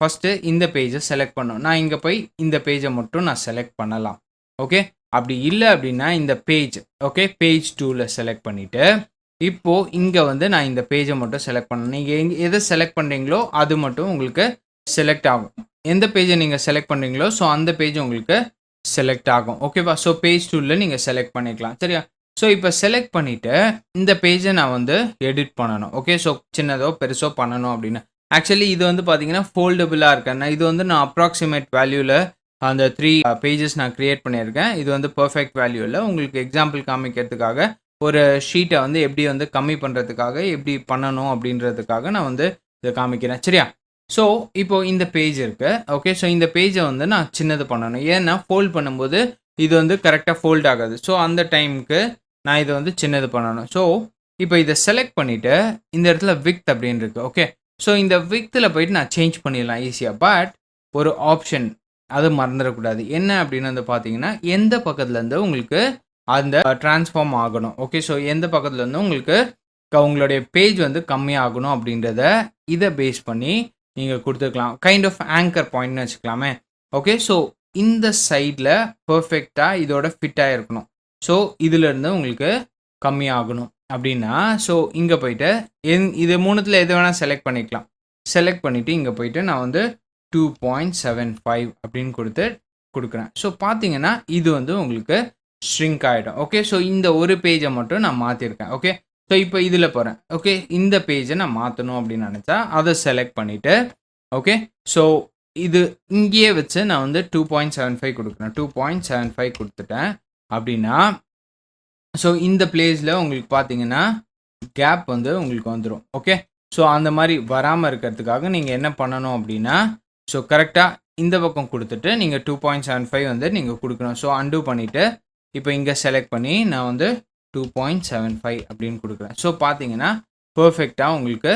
ஃபஸ்ட்டு இந்த பேஜை செலக்ட் பண்ணணும். நான் இங்கே போய் இந்த பேஜை மட்டும் நான் செலக்ட் பண்ணலாம். ஓகே, அப்படி இல்லை அப்படின்னா இந்த பேஜ் ஓகே பேஜ் 2ல் செலக்ட் பண்ணிவிட்டு இப்போது இங்கே வந்து நான் இந்த பேஜை மட்டும் செலக்ட் பண்ணணும். நீங்கள் எதை செலக்ட் பண்ணுறீங்களோ அது மட்டும் உங்களுக்கு செலக்ட் ஆகும். எந்த பேஜை நீங்கள் செலக்ட் பண்ணுறீங்களோ ஸோ அந்த பேஜ் உங்களுக்கு செலக்ட் ஆகும். ஓகேவா, ஸோ பேஜ் 2ல் நீங்கள் செலக்ட் பண்ணிக்கலாம் சரியா. ஸோ இப்போ செலக்ட் பண்ணிவிட்டு இந்த பேஜை நான் வந்து எடிட் பண்ணணும். ஓகே, ஸோ சின்னதோ பெருசோ பண்ணணும் அப்படின்னு. ஆக்சுவலி இது வந்து பார்த்தீங்கன்னா ஃபோல்டபுளாக இருக்கேன். இது வந்து நான் அப்ராக்சிமேட் வேல்யூவில் அந்த 3 பேஜஸ் நான் க்ரியேட் பண்ணியிருக்கேன். இது வந்து பர்ஃபெக்ட் வேல்யூவில் உங்களுக்கு எக்ஸாம்பிள் காமிக்கிறதுக்காக ஒரு ஷீட்டை வந்து எப்படி வந்து கம்மி பண்ணுறதுக்காக எப்படி பண்ணணும் அப்படின்றதுக்காக நான் வந்து இதை காமிக்கிறேன் சரியா. ஸோ இப்போது இந்த பேஜ் இருக்குது. ஓகே, ஸோ இந்த பேஜை வந்து நான் சின்னது பண்ணணும். ஏன்னா ஃபோல்ட் பண்ணும்போது இது வந்து கரெக்டாக ஃபோல்ட் ஆகாது. ஸோ அந்த டைமுக்கு நான் இதை வந்து சின்னது பண்ணணும். ஸோ இப்போ இதை செலக்ட் பண்ணிவிட்டு இந்த இடத்துல விக்த் அப்படின்னு இருக்குது. ஓகே, ஸோ இந்த விக்த்தில் போயிட்டு நான் சேஞ்ச் பண்ணிடலாம் ஈஸியாக. பட் ஒரு ஆப்ஷன் அது மறந்துடக்கூடாது. என்ன அப்படின்னு வந்து பார்த்தீங்கன்னா எந்த பக்கத்துலேருந்து உங்களுக்கு அந்த ட்ரான்ஸ்ஃபார்ம் ஆகணும். ஓகே, ஸோ எந்த பக்கத்துலேருந்து உங்களுக்கு உங்களுடைய பேஜ் வந்து கம்மியாகணும் அப்படின்றத இதை பேஸ் பண்ணி நீங்கள் கொடுத்துருக்கலாம். கைண்ட் ஆஃப் ஆங்கர் பாயிண்ட்னு வச்சுக்கலாமே. ஓகே, ஸோ இந்த சைடில் பர்ஃபெக்டாக இதோட ஃபிட்டாக இருக்கணும். ஸோ இதிலேருந்து உங்களுக்கு கம்மியாகணும் அப்படின்னா ஸோ இங்கே போயிட்டு இது 3ல் எது வேணால் செலக்ட் பண்ணிக்கலாம். செலக்ட் பண்ணிவிட்டு இங்கே போயிட்டு நான் வந்து 2.75 அப்படின்னு கொடுக்குறேன். ஸோ பார்த்தீங்கன்னா இது வந்து உங்களுக்கு ஷ்ரிங்க் ஆகிடும். ஓகே, ஸோ இந்த ஒரு பேஜை மட்டும் நான் மாற்றிருக்கேன். ஓகே, ஸோ இப்போ இதில் போகிறேன். ஓகே, இந்த பேஜை நான் மாற்றணும் அப்படின்னு நினச்சா அதை செலக்ட் பண்ணிவிட்டு ஓகே, ஸோ இது இங்கேயே வச்சு நான் வந்து 2.75 கொடுக்குறேன். 2.75 கொடுத்துட்டேன் அப்படின்னா ஸோ இந்த பிளேஸில் உங்களுக்கு பார்த்தீங்கன்னா கேப் வந்து உங்களுக்கு வந்துடும். ஓகே, ஸோ அந்த மாதிரி வராமல் இருக்கிறதுக்காக நீங்கள் என்ன பண்ணணும் அப்படின்னா ஸோ கரெக்டாக இந்த பக்கம் கொடுத்துட்டு நீங்கள் 2.75 வந்து நீங்கள் கொடுக்கணும். ஸோ அன்டூ பண்ணிவிட்டு இப்போ இங்கே செலக்ட் பண்ணி நான் வந்து 2.75 அப்படின்னு கொடுக்குறேன். ஸோ பார்த்தீங்கன்னா பர்ஃபெக்டாக உங்களுக்கு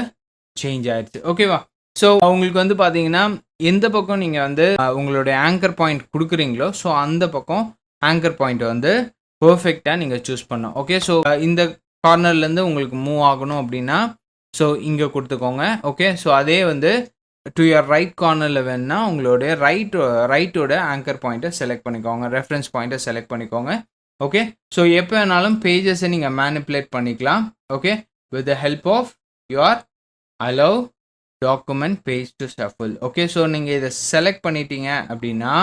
சேஞ்ச் ஆயிடுச்சு. ஓகேவா, ஸோ உங்களுக்கு வந்து பார்த்தீங்கன்னா எந்த பக்கம் நீங்கள் வந்து உங்களுடைய ஆங்கர் பாயிண்ட் கொடுக்குறீங்களோ ஸோ அந்த பக்கம் ஆங்கர் பாயிண்ட் வந்து பர்ஃபெக்டாக நீங்கள் சூஸ் பண்ணணும். ஓகே, ஸோ இந்த கார்னர்லேருந்து உங்களுக்கு மூவ் ஆகணும் அப்படின்னா ஸோ இங்கே கொடுத்துக்கோங்க. ஓகே, ஸோ அதே வந்து டு யுவர் ரைட் கார்னரில் வேணுன்னா உங்களுடைய ரைட்டோட ஆங்கர் பாயிண்ட்டை செலக்ட் பண்ணிக்கோங்க, ரெஃபரன்ஸ் பாயிண்ட்டை செலக்ட் பண்ணிக்கோங்க. ஓகே, ஸோ எப்போ வேணாலும் பேஜஸை நீங்கள் மேனிப்புலேட் பண்ணிக்கலாம். Okay, with the help of your allow document page to shuffle. Okay, so நீங்கள் இதை செலக்ட் பண்ணிட்டீங்க அப்படின்னா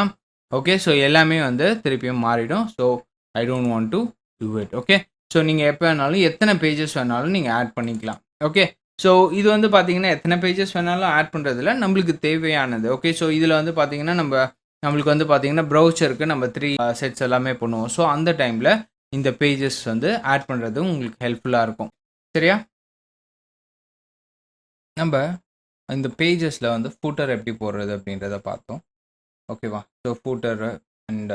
ஓகே, ஸோ எல்லாமே வந்து திருப்பியும் மாறிடும். So I don't want to do it. Okay, so நீங்கள் எப்போ வேணாலும் எத்தனை பேஜஸ் வேணாலும் நீங்கள் ஆட் பண்ணிக்கலாம். ஓகே, ஸோ இது வந்து பார்த்தீங்கன்னா எத்தனை பேஜஸ் வேணாலும் ஆட் பண்ணுறதுல நம்மளுக்கு தேவையானது. ஓகே, ஸோ இதில் வந்து பார்த்தீங்கன்னா நம்மளுக்கு வந்து பார்த்தீங்கன்னா ப்ரௌசருக்கு நம்ம 3 செட்ஸ் எல்லாமே பண்ணுவோம். ஸோ அந்த டைமில் இந்த பேஜஸ் வந்து ஆட் பண்ணுறது உங்களுக்கு ஹெல்ப்ஃபுல்லாக இருக்கும். சரியா, நம்ம இந்த பேஜஸில் வந்து ஃபூட்டர் எப்படி போடுறது அப்படின்றத பார்த்தோம். ஓகேவா? ஸோ ஃபூட்டர் அண்ட்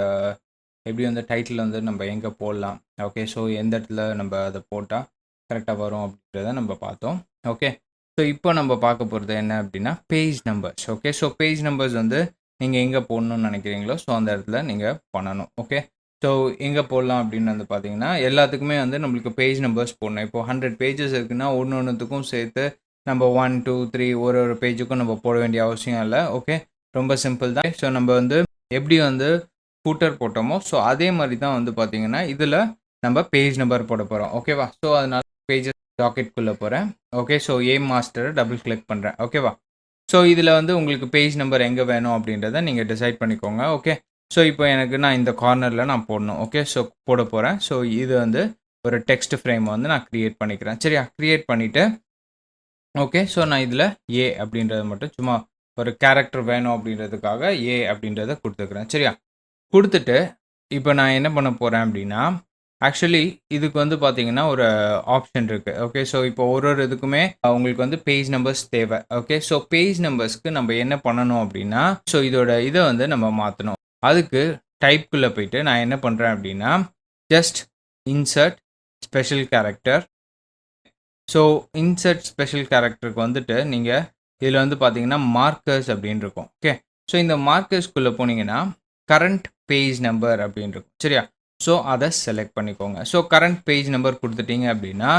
எப்படி வந்து டைட்டில் வந்து நம்ம எங்கே போடலாம். ஓகே, ஸோ எந்த இடத்துல நம்ம அதை போட்டால் கரெக்டாக வரும் அப்படின்றத நம்ம பார்த்தோம். ஓகே, ஸோ இப்போ நம்ம பார்க்க போகிறது என்ன அப்படின்னா page numbers. Okay, so page numbers வந்து நீங்கள் எங்கே போடணும்னு நினைக்கிறீங்களோ ஸோ அந்த இடத்துல நீங்கள் பண்ணணும். ஓகே, ஸோ எங்கே போடலாம் அப்படின்னு வந்து பார்த்தீங்கன்னா எல்லாத்துக்குமே வந்து நம்மளுக்கு பேஜ் நம்பர்ஸ் போடணும். இப்போ 100 பேஜஸ் இருக்குன்னா ஒன்றுத்துக்கும் சேர்த்து நம்ம 1, 2, 3 ஒரு ஒரு பேஜுக்கும் நம்ம போட வேண்டிய அவசியம் இல்லை. ஓகே, ரொம்ப சிம்பிள் தான். ஸோ நம்ம வந்து எப்படி வந்து ஃபூட்டர் போட்டோமோ ஸோ அதே மாதிரி தான் வந்து பார்த்தீங்கன்னா இதில் நம்ம பேஜ் நம்பர் போட போகிறோம். ஓகேவா? ஸோ அதனால பேஜஸ் டாக்கெட்குள்ளே போகிறேன். ஓகே, ஸோ எய்ம் மாஸ்டரை டபுள் கிளிக் பண்ணுறேன். ஓகேவா? ஸோ இதில் வந்து உங்களுக்கு பேஜ் நம்பர் எங்கே வேணும் அப்படின்றத நீங்கள் டிசைட் பண்ணிக்கோங்க. ஓகே, ஸோ இப்போ எனக்கு நான் இந்த கார்னரில் நான் போடணும். ஓகே, ஸோ போட போகிறேன். ஸோ இது வந்து ஒரு டெக்ஸ்ட் ஃப்ரேம் வந்து நான் க்ரியேட் பண்ணிக்கிறேன். சரியா? க்ரியேட் பண்ணிவிட்டு ஓகே, ஸோ நான் இதில் ஏ அப்படின்றத மட்டும் சும்மா ஒரு கேரக்டர் வேணும் அப்படின்றதுக்காக ஏ அப்படின்றத கொடுத்துக்கிறேன். சரியா? கொடுத்துட்டு இப்போ நான் என்ன பண்ண போகிறேன் அப்படின்னா ஆக்சுவலி இதுக்கு வந்து பார்த்தீங்கன்னா ஒரு ஆப்ஷன் இருக்குது. ஓகே, ஸோ இப்போ ஒரு இதுக்குமே உங்களுக்கு வந்து பேஜ் நம்பர்ஸ் தேவை. ஓகே, ஸோ பேஜ் நம்பர்ஸ்க்கு நம்ம என்ன பண்ணணும் அப்படின்னா ஸோ இதோட இதை வந்து நம்ம மாற்றணும். அதுக்கு டைப்குள்ளே போயிட்டு நான் என்ன பண்ணுறேன் அப்படின்னா just insert special character. So insert special கேரக்டருக்கு வந்துட்டு நீங்கள் இதில் வந்து பார்த்தீங்கன்னா மார்க்கர்ஸ் அப்படின்னு இருக்கும். ஓகே, ஸோ இந்த மார்க்கர்ஸ்குள்ளே போனீங்கன்னா கரண்ட் பேஜ் நம்பர் அப்படின்னு இருக்கும். சரியா? ஸோ அதை செலக்ட் பண்ணிக்கோங்க. ஸோ கரண்ட் பேஜ் நம்பர் கொடுத்துட்டீங்க அப்படின்னா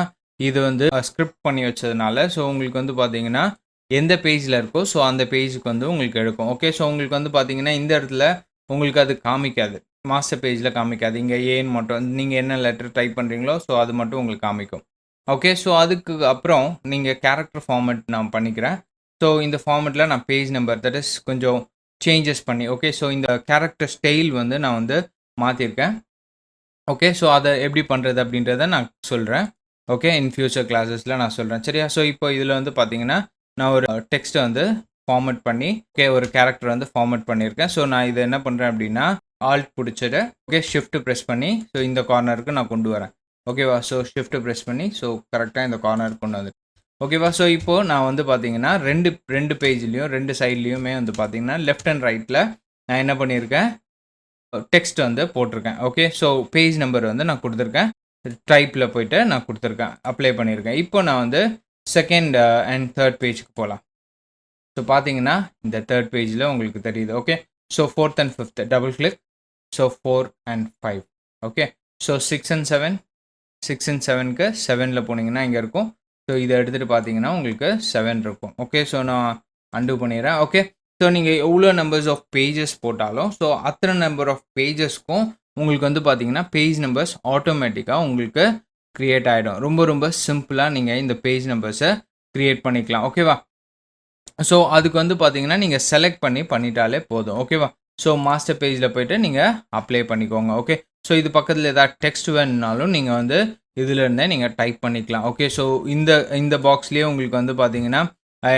இது வந்து ஸ்கிரிப்ட் பண்ணி வச்சதுனால ஸோ உங்களுக்கு வந்து பார்த்தீங்கன்னா எந்த பேஜில் இருக்கோ ஸோ அந்த பேஜுக்கு வந்து உங்களுக்கு எடுக்கும். ஓகே, ஸோ உங்களுக்கு வந்து பார்த்தீங்கன்னா இந்த இடத்துல உங்களுக்கு அது காமிக்காது, மாஸ்டர் பேஜில் காமிக்காது. இங்கே ஏன்னு மட்டும் நீங்கள் என்ன லெட்டர் டைப் பண்ணுறீங்களோ ஸோ அது மட்டும் உங்களுக்கு காமிக்கும். ஓகே, ஸோ அதுக்கு அப்புறம் நீங்கள் கேரக்டர் ஃபார்மேட் நான் பண்ணிக்கிறேன். ஸோ இந்த ஃபார்மேட்டில் நான் பேஜ் நம்பர் தட் இஸ் கொஞ்சம் சேஞ்சஸ் பண்ணி ஓகே, ஸோ இந்த கேரக்டர் ஸ்டைல் வந்து நான் வந்து மாற்றிருக்கேன். ஓகே, ஸோ அதை எப்படி பண்ணுறது அப்படின்றத நான் சொல்கிறேன். ஓகே, இன் ஃபியூச்சர் கிளாஸஸில் நான் சொல்கிறேன். சரியா? ஸோ இப்போ இதில் வந்து பார்த்தீங்கன்னா நான் ஒரு டெக்ஸ்ட்டை வந்து ஃபார்மேட் பண்ணி ஓகே ஒரு கேரக்டர் வந்து ஃபார்மேட் பண்ணியிருக்கேன். ஸோ நான் இதை என்ன பண்ணுறேன் அப்படின்னா ஆல்ட் பிடிச்சிட்டு ஓகே ஷிஃப்ட் ப்ரெஸ் பண்ணி ஸோ இந்த கார்னருக்கு நான் கொண்டு வரேன். ஓகேவா? ஸோ ஷிஃப்ட் ப்ரெஸ் பண்ணி ஸோ கரெக்டாக இந்த கார்னருக்கு கொண்டு வந்து ஓகேவா? ஸோ இப்போது நான் வந்து பார்த்தீங்கன்னா ரெண்டு பேஜ்லேயும் ரெண்டு சைட்லேயுமே வந்து பார்த்தீங்கன்னா லெஃப்ட் அண்ட் ரைட்டில் நான் என்ன பண்ணியிருக்கேன் டெக்ஸ்ட் வந்து போட்டிருக்கேன். ஓகே, ஸோ பேஜ் நம்பர் வந்து நான் கொடுத்துருக்கேன். டைப்பில் போயிட்டு நான் கொடுத்துருக்கேன், அப்ளை பண்ணியிருக்கேன். இப்போ நான் வந்து செகண்ட் அண்ட் தேர்ட் பேஜுக்கு போகலாம். ஸோ பார்த்தீங்கன்னா இந்த தேர்ட் பேஜில் உங்களுக்கு தெரியுது. Okay, so 4th and 5th double click. So 4 and 5. Okay, so 6 and 7 6 and 7க்கு 7ல் போனீங்கன்னா இங்கே இருக்கும். ஸோ இதை எடுத்துகிட்டு பார்த்தீங்கன்னா உங்களுக்கு 7 இருக்கும். ஓகே, ஸோ நான் அன்டூ பண்ணிடுறேன். ஓகே, ஸோ நீங்கள் எவ்வளோ நம்பர்ஸ் ஆஃப் பேஜஸ் போட்டாலும் ஸோ அத்தனை நம்பர் ஆஃப் பேஜஸ்க்கும் உங்களுக்கு வந்து பார்த்தீங்கன்னா பேஜ் நம்பர்ஸ் ஆட்டோமேட்டிக்காக உங்களுக்கு க்ரியேட் ஆகிடும். ரொம்ப ரொம்ப சிம்பிளாக நீங்கள் இந்த பேஜ் நம்பர்ஸை க்ரியேட் பண்ணிக்கலாம். ஓகேவா? ஸோ அதுக்கு வந்து பார்த்தீங்கன்னா நீங்கள் செலக்ட் பண்ணிட்டாலே போதும். ஓகேவா? ஸோ மாஸ்டர் பேஜில் போய்ட்டு நீங்கள் அப்ளை பண்ணிக்கோங்க. ஓகே, ஸோ இது பக்கத்தில் ஏதாவது டெக்ஸ்ட் வேணுனாலும் நீங்கள் வந்து இதிலேருந்தே நீங்கள் டைப் பண்ணிக்கலாம். ஓகே, ஸோ இந்த பாக்ஸ்லேயே உங்களுக்கு வந்து பார்த்தீங்கன்னா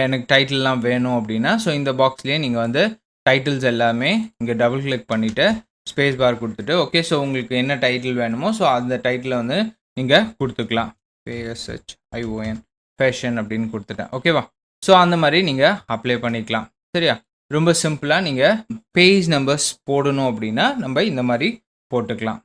எனக்கு டைட்டில்லாம் வேணும் அப்படின்னா ஸோ இந்த பாக்ஸ்லேயே நீங்கள் வந்து டைட்டில்ஸ் எல்லாமே இங்கே டபுள் கிளிக் பண்ணிவிட்டு ஸ்பேஸ் பார் கொடுத்துட்டு ஓகே, ஸோ உங்களுக்கு என்ன டைட்டில் வேணுமோ ஸோ அந்த டைட்டிலை வந்து நீங்கள் கொடுத்துக்கலாம். PSHION ஃபேஷன் அப்படின்னு கொடுத்துட்டேன். ஓகேவா? ஸோ அந்த மாதிரி நீங்கள் அப்ளை பண்ணிக்கலாம். சரியா? ரொம்ப சிம்பிளாக நீங்கள் பேஜ் நம்பர்ஸ் போடணும் அப்படின்னா நம்ம இந்த மாதிரி போட்டுக்கலாம்.